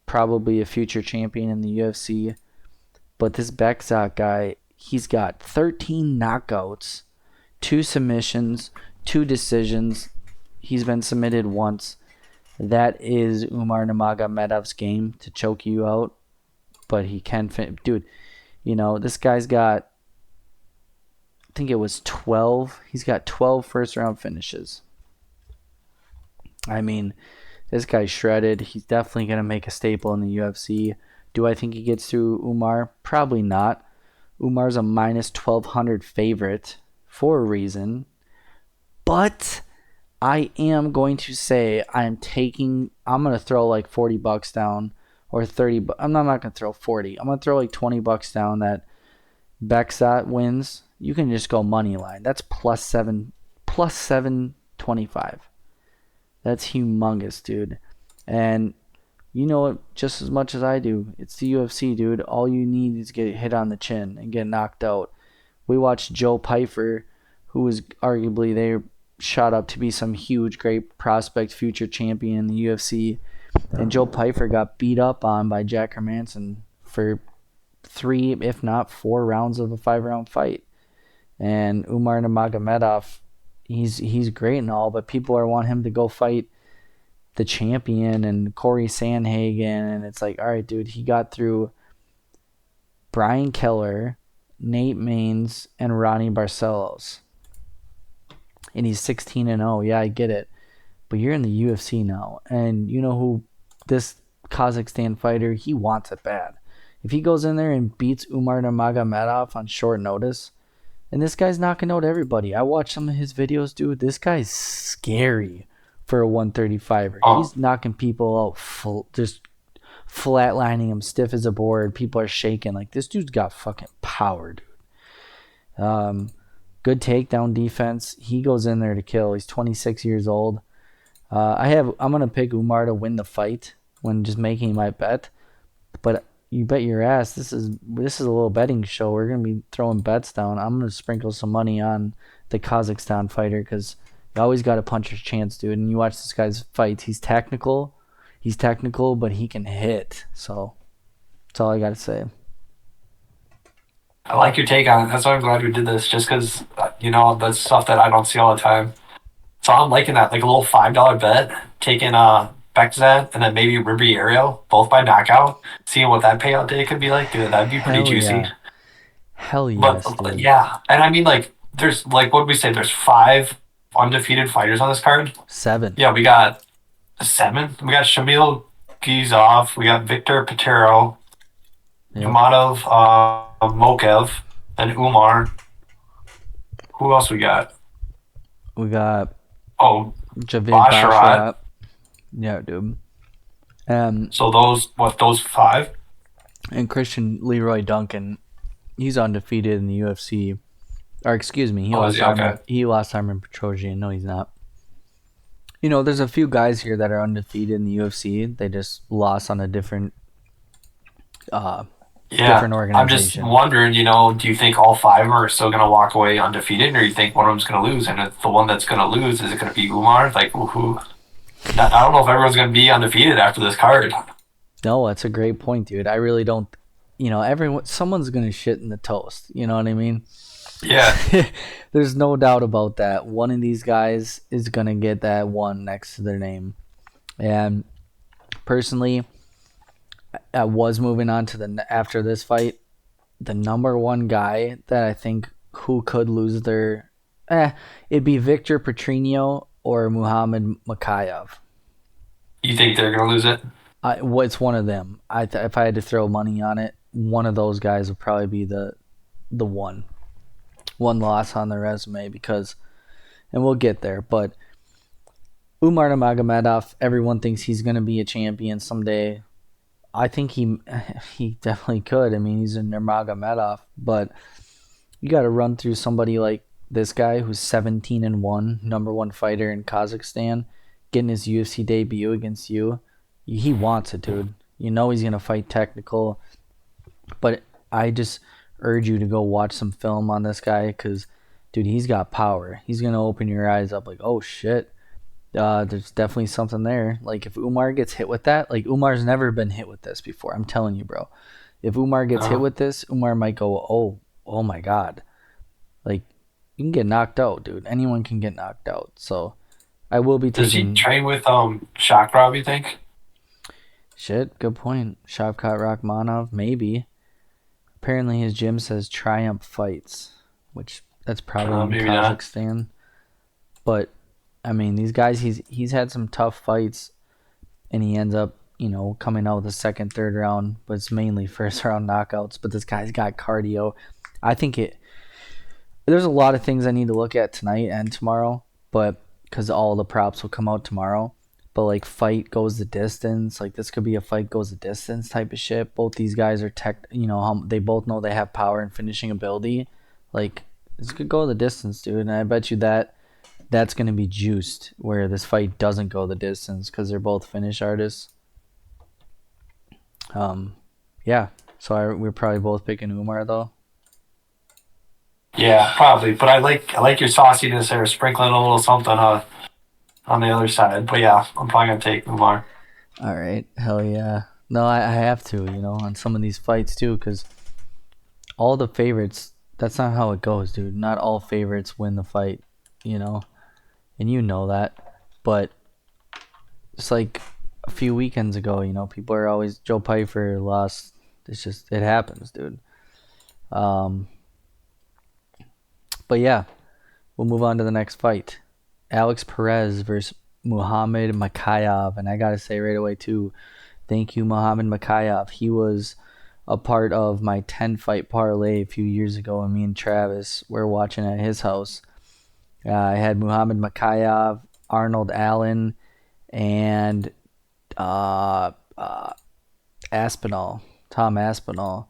probably a future champion in the UFC. But this Bekzat guy, he's got 13 knockouts, 2 submissions, 2 decisions. He's been submitted once. That is Umar Nurmagomedov's game, to choke you out. But he can dude, this guy's got, I think it was 12. He's got 12 first-round finishes. I mean, this guy's shredded. He's definitely going to make a staple in the UFC. Do I think he gets through Umar? Probably not. Umar's a minus 1,200 favorite for a reason. But I am going to say I'm going to throw like $40 down or 30. I'm not going to throw 40. I'm going to throw like $20 down that Bekzat wins. You can just go money line. That's plus 725. That's humongous, dude. And you know it just as much as I do. It's the UFC, dude. All you need is get hit on the chin and get knocked out. We watched Joe Pyfer, who was arguably they shot up to be some huge, great prospect, future champion in the UFC. And Joe Pyfer got beat up on by Jack Hermanson for 3, if not 4 rounds of a 5-round fight. And Umar Nurmagomedov, he's great and all, but people want him to go fight the champion and Corey Sandhagen, and it's like, all right, dude, he got through Brian Keller, Nate Maines, and Ronnie Barcelos, and he's 16-0. Yeah, I get it, but you're in the UFC now, and you know who this Kazakhstan fighter, he wants it bad. If he goes in there and beats Umar Nurmagomedov on short notice, and this guy's knocking out everybody. I watched some of his videos, dude. This guy's scary for a 135er. He's knocking people out, just flatlining them stiff as a board. People are shaking. Like, this dude's got fucking power, dude. Good takedown defense. He goes in there to kill. He's 26 years old. I'm gonna pick Umar to win the fight when just making my bet. But you bet your ass this is a little betting show. We're gonna be throwing bets down. I'm gonna sprinkle some money on the Kazakhstan fighter because you always got a puncher's chance, dude. And you watch this guy's fights. He's technical, but he can hit. So that's all I gotta say. I like your take on it. That's why I'm glad we did this, just because that's stuff that I don't see all the time. So I'm liking that, like a little $5 bet, taking Bekzad and then maybe Ribeiro, both by knockout, seeing what that payout day could be like. Dude, that'd be pretty Hell juicy. yeah. Hell But yes, dude. yeah, and I mean, like, there's like what did we say? There's five undefeated fighters on this card. 7. Yeah, we got seven. We got Shamil Gizov. We got Victor Patero, Yep. Yamadov, Mokev, and Umar. Who else we got? We got Oh, Javid Basharat. Basharat. Yeah, dude. So those five? And Christian Leroy Duncan, he's undefeated in the UFC. Or excuse me, he Oh, is lost he? to Okay. Armin Petrosian. No, he's not. There's a few guys here that are undefeated in the UFC. They just lost on a uh, Yeah. different I'm just organization. wondering, do you think all five are still going to walk away undefeated, or you think one of them's going to lose? And if the one that's going to lose, is it going to be Umar? Like, who? I don't know if everyone's going to be undefeated after this card. No, that's a great point, dude. I really don't. Someone's gonna shit in the toast. You know what I mean? Yeah. There's no doubt about that. One of these guys is gonna get that one next to their name. And personally, I was moving on to after this fight. The number one guy that I think who could lose it'd be Victor Petrino or Muhammad Makayev. You think they're going to lose it? It's one of them. If I had to throw money on it, one of those guys would probably be the one loss on the resume and we'll get there. But Umar Nurmagomedov, everyone thinks he's going to be a champion someday. I think he definitely could. I mean, he's a Nurmagomedov, but you got to run through somebody like this guy who's 17-1, number one fighter in Kazakhstan, getting his UFC debut against you. He wants it, dude. He's going to fight technical. But I just urge you to go watch some film on this guy because, dude, he's got power. He's going to open your eyes up like, oh, shit. There's definitely something there. Like, if Umar gets hit with that, like, Umar's never been hit with this before. I'm telling you, bro. If Umar gets hit with this, Umar might go, oh my God. Like, you can get knocked out, dude. Anyone can get knocked out. So, I will be Does taking... he train with Shakrov, you think? Shit, good point. Shavkat Rakhmonov, maybe. Apparently his gym says Triumph Fights, which that's probably in Kazakhstan. Not. But I mean, these guys, he's had some tough fights, and he ends up coming out with the second, third round, but it's mainly first round knockouts. But this guy's got cardio. I think there's a lot of things I need to look at tonight and tomorrow, but because all the props will come out tomorrow. But like fight goes the distance, like this could be a fight goes the distance type of shit. Both these guys are they both know they have power and finishing ability. Like this could go the distance, dude. And I bet you that's gonna be juiced where this fight doesn't go the distance because they're both finish artists. Yeah. So we're probably both picking Umar though. Yeah, probably. But I like your sauciness there, sprinkling a little something on the other side. But yeah, I'm probably going to take Umar. All right. Hell yeah. No, I have to, on some of these fights too, because all the favorites, that's not how it goes, dude. Not all favorites win the fight, and you know that. But it's like a few weekends ago, people are always, Joe Pyfer lost. It happens, dude. But yeah, we'll move on to the next fight. Alex Perez versus Muhammad Makayev. And I got to say right away, too, thank you, Muhammad Makayev. He was a part of my 10-fight parlay a few years ago, and me and Travis were watching at his house. I had Muhammad Makayev, Arnold Allen, and Aspinall, Tom Aspinall.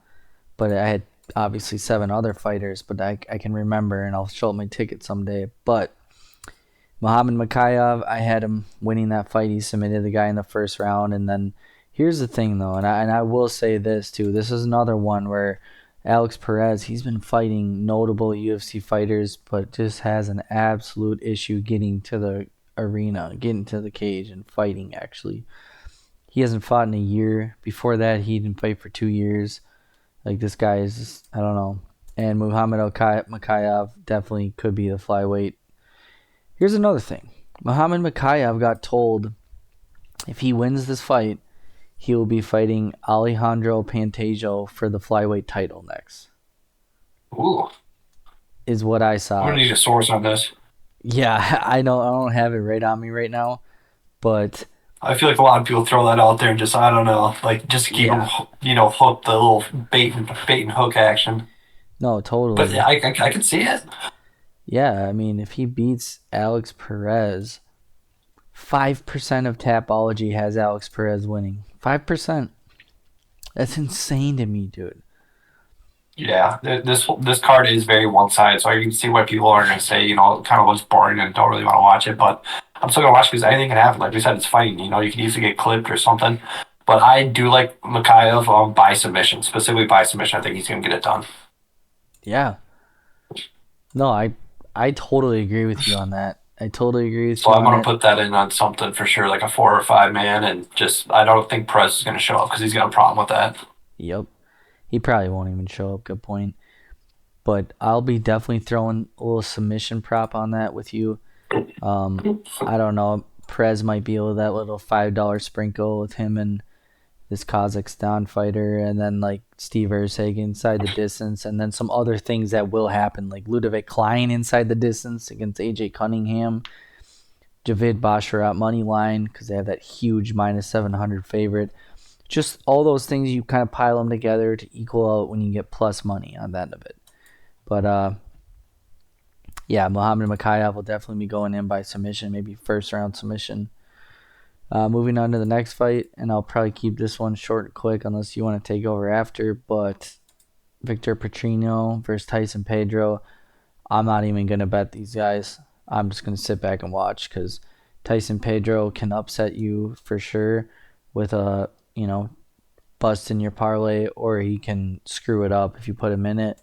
But I had obviously 7 other fighters, but I can remember, and I'll show up my ticket someday. But Muhammad Makayev, I had him winning that fight. He submitted the guy in the first round. And then here's the thing, though, and I will say this, too. This is another one where Alex Perez, he's been fighting notable UFC fighters, but just has an absolute issue getting to the arena, getting to the cage and fighting, actually. He hasn't fought in a year. Before that, he didn't fight for 2 years. Like, this guy is just, I don't know. and Muhammad Makayev definitely could be the flyweight. Here's another thing. Muhammad Makayev got told if he wins this fight, he will be fighting Alejandro Pantaggio for the flyweight title next. Ooh, Is what I I'm saw. gonna need a source on this. Yeah, I know I don't have it right on me right now, but I feel like a lot of people throw that out there and just I don't know, like just to keep them, yeah, hooked the little bait and hook action. no, But totally. yeah, I can see it. Yeah, I mean, if he beats Alex Perez, 5% of Tapology has Alex Perez winning. 5%. That's insane to me, dude. Yeah, this card is very one sided, so you can see why people are gonna say it kind of looks boring and don't really want to watch it. But I'm still gonna watch because anything can happen. Like we said, it's fighting. You can easily get clipped or something. But I do like Mikhailov by submission, specifically by submission. I think he's gonna get it done. Yeah. No, I totally agree with you on that. I totally agree with So you I'm on gonna it. put that in on something for sure, like a 4 or 5 man, and just I don't think Perez is gonna show up because he's got a problem with that. Yep. He probably won't even show up. Good point. But I'll be definitely throwing a little submission prop on that with you. I don't know. Perez might be able that little $5 sprinkle with him and this Kazakhstan fighter, and then like Steve Erceg inside the distance, and then some other things that will happen, like Ludovic Klein inside the distance against AJ Cunningham, Javid Basharat money line because they have that huge minus 700 favorite. Just all those things, you kind of pile them together to equal out when you get plus money on that of it. But yeah, Muhammad Makayev will definitely be going in by submission, maybe first round submission. Moving on to the next fight, and I'll probably keep this one short and quick unless you want to take over after. But Victor Petrino versus Tyson Pedro. I'm not even going to bet these guys. I'm just going to sit back and watch because Tyson Pedro can upset you for sure with a, bust in your parlay, or he can screw it up if you put him in it.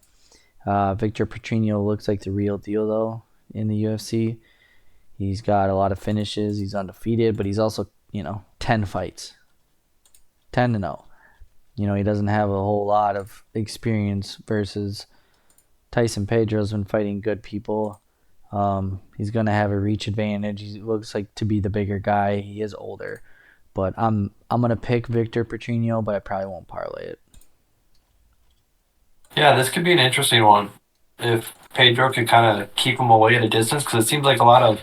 Victor Petrino looks like the real deal, though, in the UFC. He's got a lot of finishes. He's undefeated, but he's also, 10 fights. 10 to 0. He doesn't have a whole lot of experience versus Tyson Pedro's been fighting good people. He's going to have a reach advantage. He looks like to be the bigger guy. He is older. But I'm going to pick Victor Petrino, but I probably won't parlay it. Yeah, this could be an interesting one if Pedro could kind of keep him away at a distance because it seems like a lot of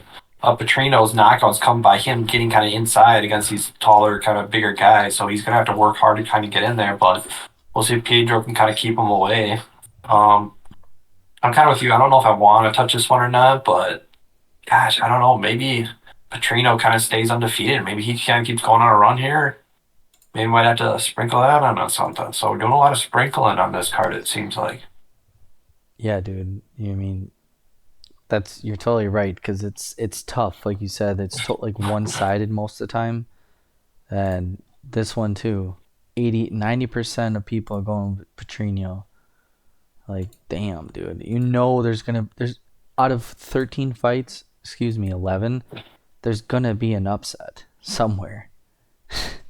Petrino's knockouts come by him getting kind of inside against these taller, kind of bigger guys. So he's gonna have to work hard to kind of get in there, but we'll see if Pedro can kind of keep him away. Um, I'm kind of with you. I don't know if I want to touch this one or not, but gosh, I don't know. Maybe Petrino kind of stays undefeated. Maybe he kind of keeps going on a run here. Maybe might have to sprinkle that on something. So we're doing a lot of sprinkling on this card. It seems like. Yeah, dude. You're totally right because it's tough. Like you said, it's like one-sided most of the time. And this one too, 90% of people are going with Petrino. Like, damn, dude. There's out of 13 fights, 11, there's gonna be an upset somewhere.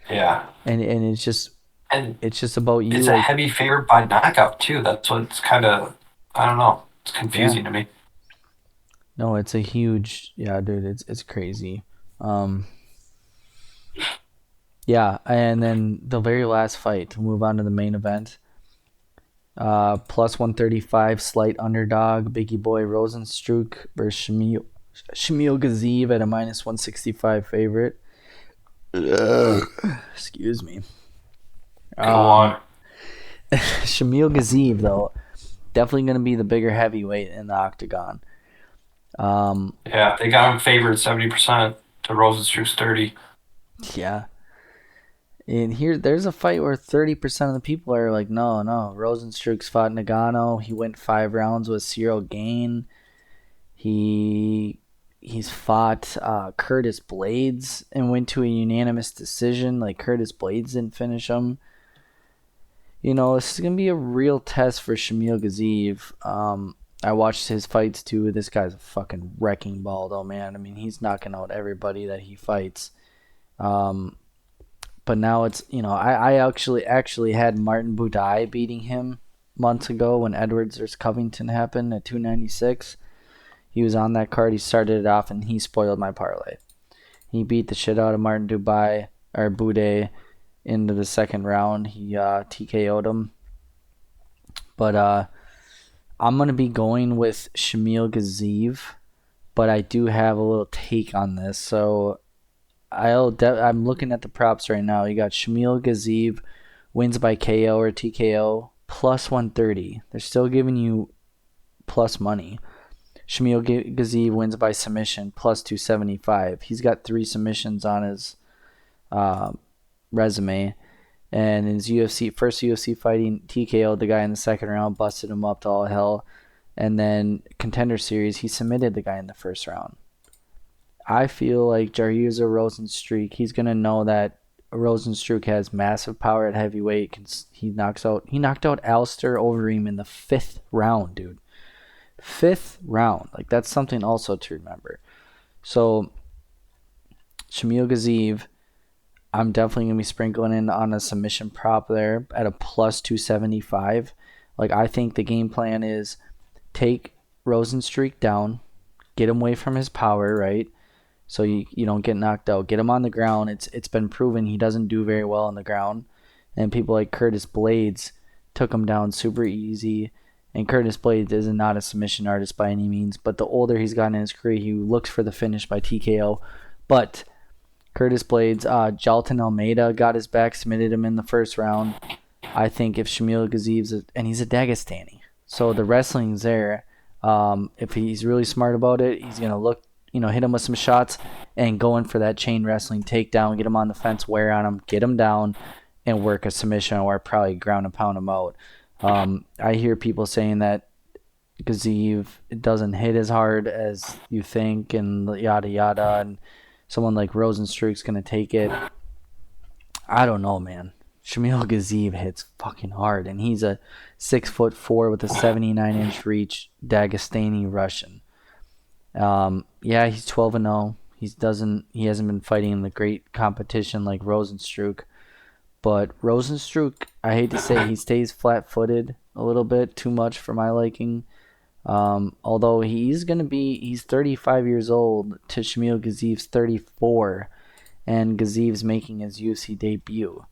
Yeah. And it's just And it's just about you, it's a like, heavy favorite by knockout too. That's what's kind of I don't know. It's yeah. confusing to me. No, it's a huge, yeah, dude, it's crazy. Um yeah, and then the very last fight to move on to the main event. Plus 135 slight underdog Biggie Boy Rosenstruck versus Shamil Gaziev at a minus 165 favorite. Excuse me. Go Um, on. Shamil Gaziev, though, definitely going to be the bigger heavyweight in the octagon. Um, Yeah, they got him favored 70% to Rosenstruck's 30. yeah. And there's a fight where 30% of the people are like, no, no. Rosenstruck's fought Nagano. He went 5 rounds with Cyril Gain. He's fought Curtis Blades and went to a unanimous decision. Like, Curtis Blades didn't finish him. This is gonna be a real test for Shamil Gaziev. I watched his fights too. This guy's a fucking wrecking ball, though, man. I mean, he's knocking out everybody that he fights. But now it's I actually had Martin Budai beating him months ago when Edwards versus Covington happened at 296. He was on that card. He started it off, and he spoiled my parlay. He beat the shit out of Martin Buday into the second round. He TKO'd him. But I'm going to be going with Shamil Gaziev, but I do have a little take on this. So I'm looking at the props right now. You got Shamil Gaziev wins by KO or TKO plus 130. They're still giving you plus money. Shamil Gaziev wins by submission plus 275. He's got 3 submissions on his resume. And in his first UFC fighting, TKO'd the guy in the second round, busted him up to all hell. And then Contender Series, he submitted the guy in the first round. I feel like Jair's Rozenstruik, he's going to know that Rozenstruik has massive power at heavyweight. He knocked out Alistair Overeem in the 5th round, dude. 5th round. Like, that's something also to remember. So, Shamil Gaziev, I'm definitely going to be sprinkling in on a submission prop there at a plus 275. Like, I think the game plan is take Rozenstruik down, get him away from his power, right? So you don't get knocked out. Get him on the ground. It's been proven he doesn't do very well on the ground. And people like Curtis Blades took him down super easy. And Curtis Blades is not a submission artist by any means. But the older he's gotten in his career, he looks for the finish by TKO. But Curtis Blades, Jalton Almeida got his back, submitted him in the first round. I think if Shamil Gaziev's, and he's a Dagestani, so the wrestling's there. If he's really smart about it, he's going to look, hit him with some shots and go in for that chain wrestling takedown, get him on the fence, wear on him, get him down, and work a submission or probably ground and pound him out. I hear people saying that Gaziev doesn't hit as hard as you think and yada yada, and someone like Rozenstruik's going to take it. I don't know, man. Shamil Gaziev hits fucking hard, and he's a 6'4" with a 79-inch reach Dagestani Russian. Yeah, he's 12-0. He hasn't been fighting in the great competition like Rozenstruik, but Rozenstruik, I hate to say, he stays flat-footed a little bit too much for my liking. Although he's 35 years old to Shamil Gaziev's 34, and Gaziev's making his UFC debut.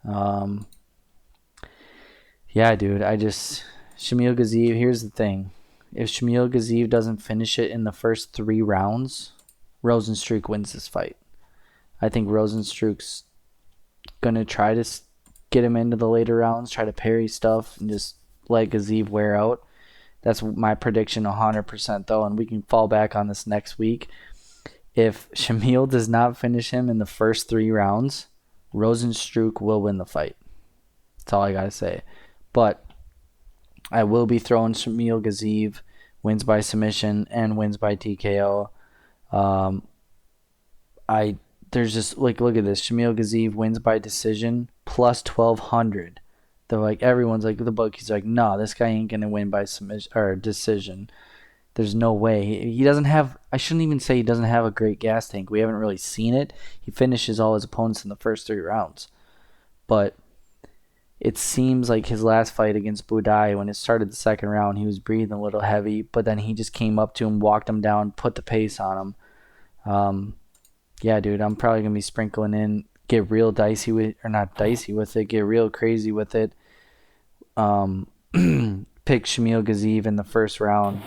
Yeah, dude, Shamil Gaziev, here's the thing. If Shamil Gaziev doesn't finish it in the first 3 rounds, Rozenstruik wins this fight. I think Rozenstruik's going to try to get him into the later rounds, try to parry stuff, and just let Gaziev wear out. That's my prediction 100% though, and we can fall back on this next week. If Shamil does not finish him in the first 3 rounds, Rozenstruik will win the fight. That's all I got to say. But I will be throwing Shamil Gaziev wins by submission and wins by TKO. There's just look at this. Shamil Gaziev wins by decision plus 1,200. They're like, everyone's like, the book. He's like, no, this guy ain't gonna win by submission or decision. There's no way. He doesn't have. I shouldn't even say he doesn't have a great gas tank. We haven't really seen it. He finishes all his opponents in the first 3 rounds, but it seems like his last fight against Budai, when it started the second round, he was breathing a little heavy, but then he just came up to him, walked him down, put the pace on him. Yeah, dude, I'm probably gonna be sprinkling in, get real dicey with, or not dicey with it, get real crazy with it. Pick Shamil Gaziev in the first round,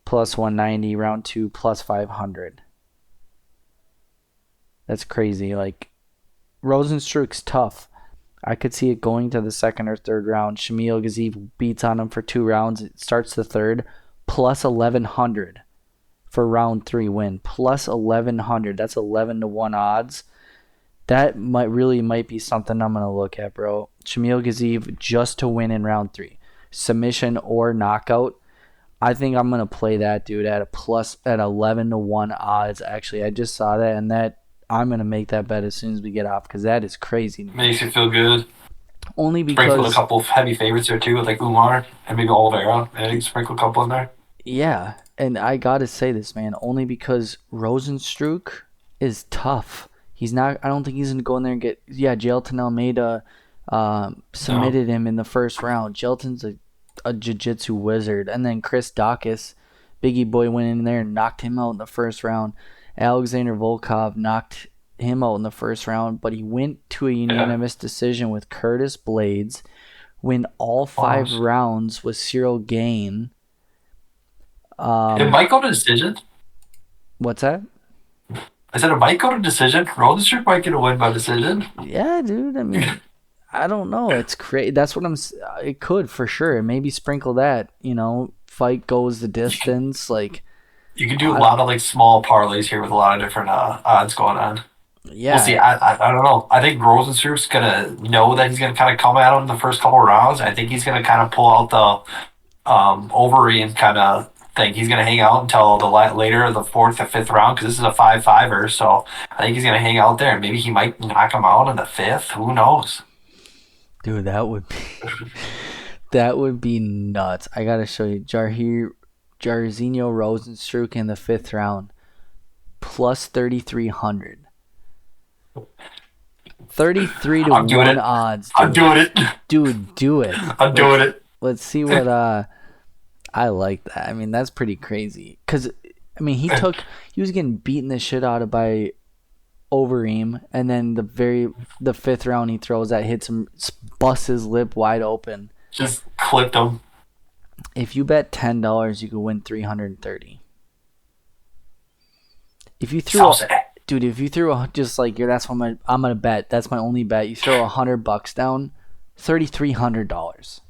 plus 190, round 2, plus 500. That's crazy. Like, Rozenstruik's tough. I could see it going to the second or third round. Shamil Gaziev beats on him for 2 rounds. It starts the third, plus 1,100 for round 3 win. Plus 1,100. That's 11-1 odds. That might be something I'm going to look at, bro. Shamil Gaziev just to win in round 3. Submission or knockout. I think I'm going to play that, dude, at 11-1 odds. Actually, I just saw that, and that I'm going to make that bet as soon as we get off, because that is crazy. Makes you feel good. Only because... Sprinkle a couple of heavy favorites there, too, like Umar and maybe Oliveira. I think sprinkle a couple in there. Yeah, and I got to say this, man, only because Rozenstruik is tough. He's not... I don't think he's going to go in there and get... Yeah, Jalton Almeida submitted him in the first round. Jalton's a a jiu-jitsu wizard. And then Chris Dawkins, Biggie Boy, went in there and knocked him out in the first round. Alexander Volkov knocked him out in the first round, but he went to a unanimous decision with Curtis Blades, win all 5 rounds with Cyril Gain. It might go to decision. What's that? I said it might go to decision. Rodenstruck might get a win by decision. Yeah, dude. I mean, I don't know. It's crazy. That's what I'm. It could for sure. Maybe sprinkle that. Fight goes the distance. Like you can do a lot of like small parlays here with a lot of different odds going on. Yeah. We'll see. I don't know. I think Rosenstruck's gonna know that he's gonna kind of come at him in the first couple of rounds. I think he's gonna kind of pull out the Overeem kind of thing. He's gonna hang out until the later the 4th or 5th round because this is a 5-5er. So I think he's gonna hang out there and maybe he might knock him out in the 5th. Who knows? Dude, that would be nuts. I gotta show you Jairzinho Rozenstruik in the 5th round, plus 3,300. 33 to 1 odds. Dude. I'm doing it. Dude, do it. I'm doing it. Let's see what I like that. I mean, that's pretty crazy. Cause I mean, he was getting beaten the shit out of by Overeem, and then the 5th round he throws that hits him, busts his lip wide open. Just clipped him. If you bet $10, you could win $330. If you threw, just like that's what I'm gonna bet. That's my only bet. You throw $100 down, $3,300.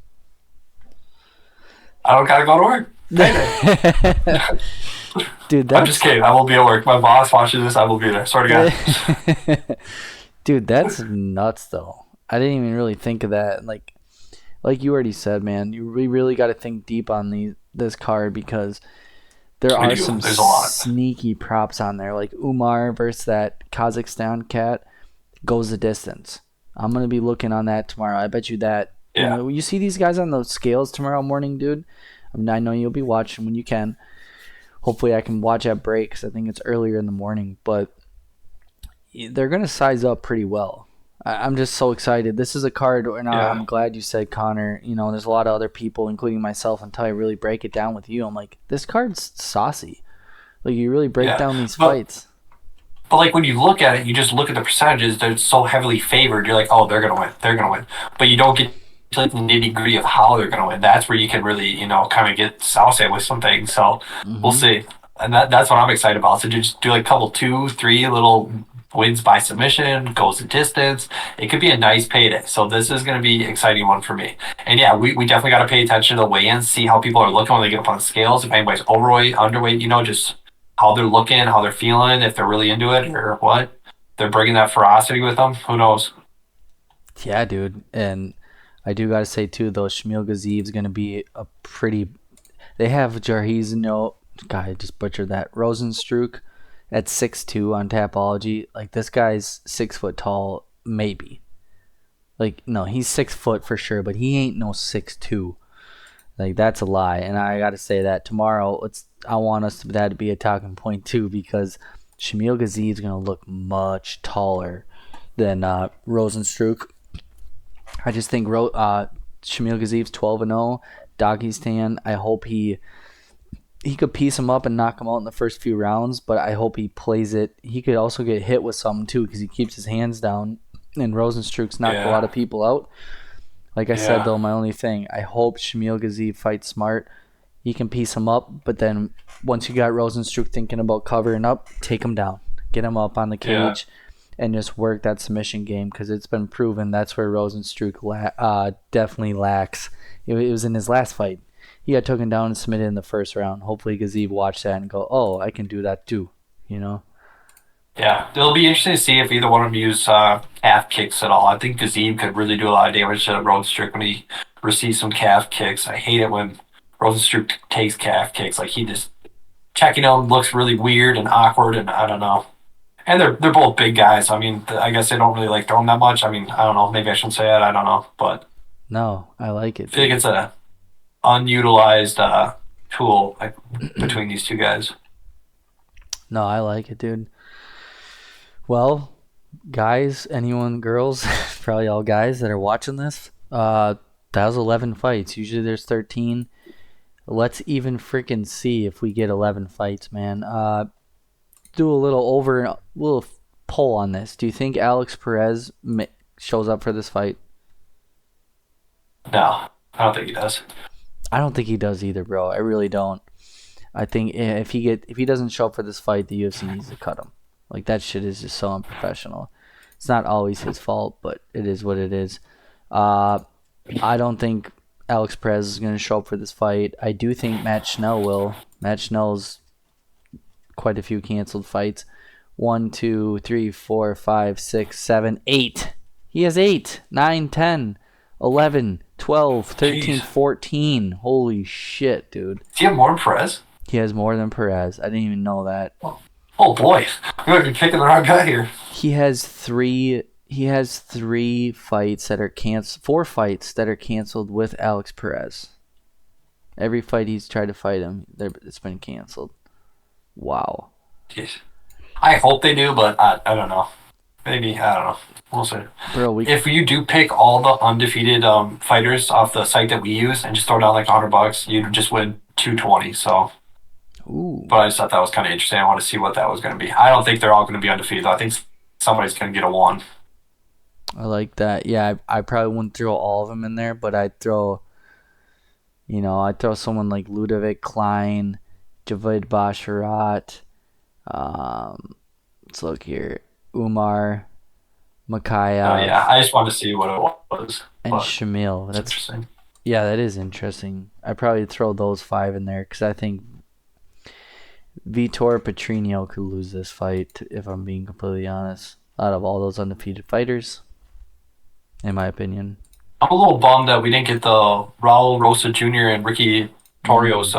I don't gotta go to work. Dude, I'm just kidding. I will be at work. My boss watches this. I will be there. Swear to God. Dude, that's nuts though. I didn't even really think of that. Like you already said, man, we really got to think deep on this card because there are some sneaky props on there. Like Umar versus that Kazakhstan cat goes the distance. I'm gonna be looking on that tomorrow. I bet you that. Yeah. You see these guys on those scales tomorrow morning, dude. I mean, I know you'll be watching when you can. Hopefully, I can watch at break because I think it's earlier in the morning. But they're gonna size up pretty well. I'm just so excited. This is a card, and I'm glad you said, Connor. There's a lot of other people, including myself, until I really break it down with you. I'm like, this card's saucy. Like, you really break down these fights. But, like, when you look at it, you just look at the percentages. They're so heavily favored. You're like, oh, they're going to win. They're going to win. But you don't get to like, the nitty-gritty of how they're going to win. That's where you can really, kind of get saucy with some things. So, we'll see. And that's what I'm excited about. So, just do, like, a couple, 2, 3 little wins by submission, goes the distance. It could be a nice payday. So this is going to be an exciting one for me. And yeah, we definitely got to pay attention to the weigh-ins, see how people are looking when they get up on the scales. If anybody's overweight, underweight, just how they're looking, how they're feeling, if they're really into it or what. They're bringing that ferocity with them. Who knows? Yeah, dude. And I do got to say, too, though, Shamil Gaziv's going to be a pretty... They have Jairzinho... God, I just butchered that. Rozenstruik at 6'2" on Tapology. Like, this guy's 6 foot tall, maybe. Like, no, he's 6 foot for sure, but he ain't no 6'2". Like, that's a lie. And I gotta say that tomorrow, I want that to be a talking point too, because Shamil Gaziv's gonna look much taller than Rozenstruik. I just think Shamil Gaziv's 12-0, Dagestan. I hope he could piece him up and knock him out in the first few rounds, but I hope he plays it. He could also get hit with something too because he keeps his hands down, and Rozenstruik's knocked a lot of people out. Like I said, though, my only thing, I hope Shamil Gaziv fights smart. He can piece him up, but then once you got Rozenstruik thinking about covering up, take him down. Get him up on the cage and just work that submission game because it's been proven that's where Rozenstruik definitely lacks. It was in his last fight. He got taken down and submitted in the first round. Hopefully Gaziv watched that and go, oh, I can do that too, Yeah, it'll be interesting to see if either one of them use calf kicks at all. I think Gaziv could really do a lot of damage to Rozenstruik when he receives some calf kicks. I hate it when Rozenstruik takes calf kicks. Like, he just checking him looks really weird and awkward, and I don't know. And they're both big guys. I mean, I guess they don't really like throwing that much. I mean, I don't know. Maybe I shouldn't say that. I don't know. But no, I like it. I feel like it's a unutilized tool between these two guys. No, I like it, dude. Well, guys, girls, probably all guys that are watching this, That was 11 fights. Usually there's 13. Let's even freaking see if we get 11 fights, man. Do a little poll on this. Do you think Alex Perez shows up for this fight? No, I don't think he does. I don't think he does either, bro. I really don't. I think if he doesn't show up for this fight, the UFC needs to cut him. Like, that shit is just so unprofessional. It's not always his fault, but it is what it is. I don't think Alex Perez is going to show up for this fight. I do think Matt Schnell will. Matt Schnell's quite a few canceled fights. 1, 2, 3, 4, 5, 6, 7, 8. He has 8, 9, 10, 11, 12, 13, Jeez. 14. Holy shit, dude. Does he have more than Perez? He has more than Perez. I didn't even know that. Oh boy, we might be picking the wrong guy here. He has three fights that are canceled. 4 fights that are canceled with Alex Perez. Every fight he's tried to fight him, it's been canceled. Wow. Jeez. I hope they do, but I don't know. Maybe, I don't know. We'll see. Bro, if you do pick all the undefeated fighters off the site that we use and just throw down like $100, you'd just win 220. So, ooh. but I just thought that was kind of interesting. I want to see what that was going to be. I don't think they're all going to be undefeated. I think somebody's going to get a 1. I like that. Yeah, I probably wouldn't throw all of them in there, but I'd throw someone like Ludovic Klein, Javid Basharat. Let's look here. Umar Makayev. Oh yeah, I just wanted to see what it was. And Shamil. That's interesting. Yeah, that is interesting. I'd probably throw those 5 in there because I think Vitor Petrino could lose this fight, if I'm being completely honest, out of all those undefeated fighters, in my opinion. I'm a little bummed that we didn't get the Raul Rosa Jr. and Ricky Torios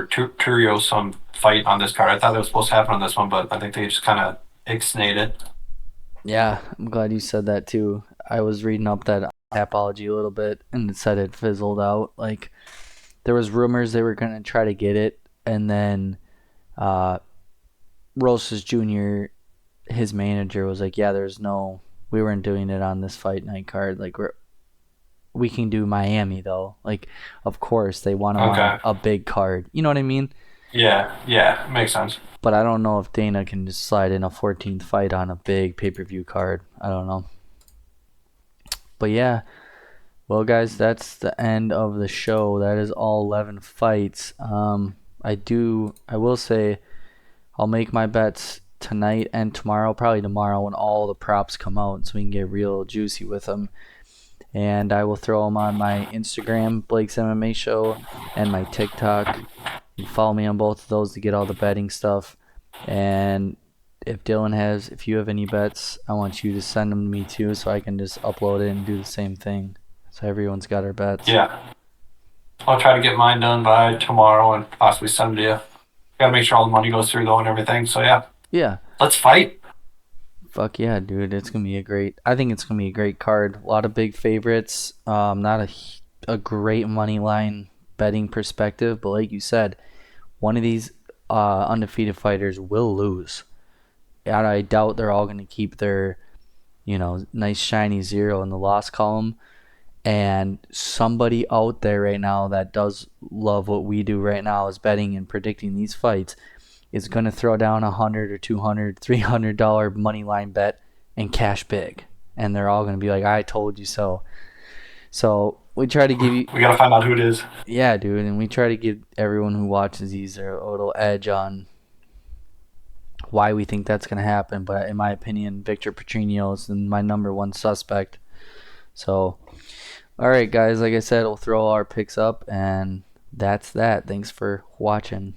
Turios fight on this card. I thought it was supposed to happen on this one, but I think they just kind of ixnayed it. Yeah, I'm glad you said that too. I was reading up that apology a little bit, and it said it fizzled out. Like, there was rumors they were going to try to get it, and then Rosas Jr., his manager, was like, yeah, we weren't doing it on this fight night card. Like, we can do Miami, though. Like, of course, they want on a big card. You know what I mean? Yeah, makes sense. But I don't know if Dana can just slide in a 14th fight on a big pay-per-view card. I don't know. But yeah, well, guys, that's the end of the show. That is all 11 fights. I will say I'll make my bets tonight and tomorrow, probably tomorrow when all the props come out so we can get real juicy with them. And I will throw them on my Instagram, Blake's MMA Show, and my TikTok. You follow me on both of those to get all the betting stuff. And if you have any bets, I want you to send them to me too so I can just upload it and do the same thing. So everyone's got our bets. Yeah. I'll try to get mine done by tomorrow and possibly send it to you. Gotta make sure all the money goes through though and everything. So yeah. Yeah. Let's fight. Fuck yeah, dude. I think it's gonna be a great card. A lot of big favorites. Not a great money line betting perspective, but like you said, one of these undefeated fighters will lose. And I doubt they're all gonna keep their, nice shiny 0 in the loss column. And somebody out there right now that does love what we do right now is betting and predicting these fights is going to throw down $100 or $200, $300 money line bet and cash big. And they're all going to be like, I told you so. So we try to give you... We got to find out who it is. Yeah, dude. And we try to give everyone who watches these a little edge on why we think that's going to happen. But in my opinion, Victor Petrino is my number 1 suspect. So, all right, guys. Like I said, we'll throw our picks up. And that's that. Thanks for watching.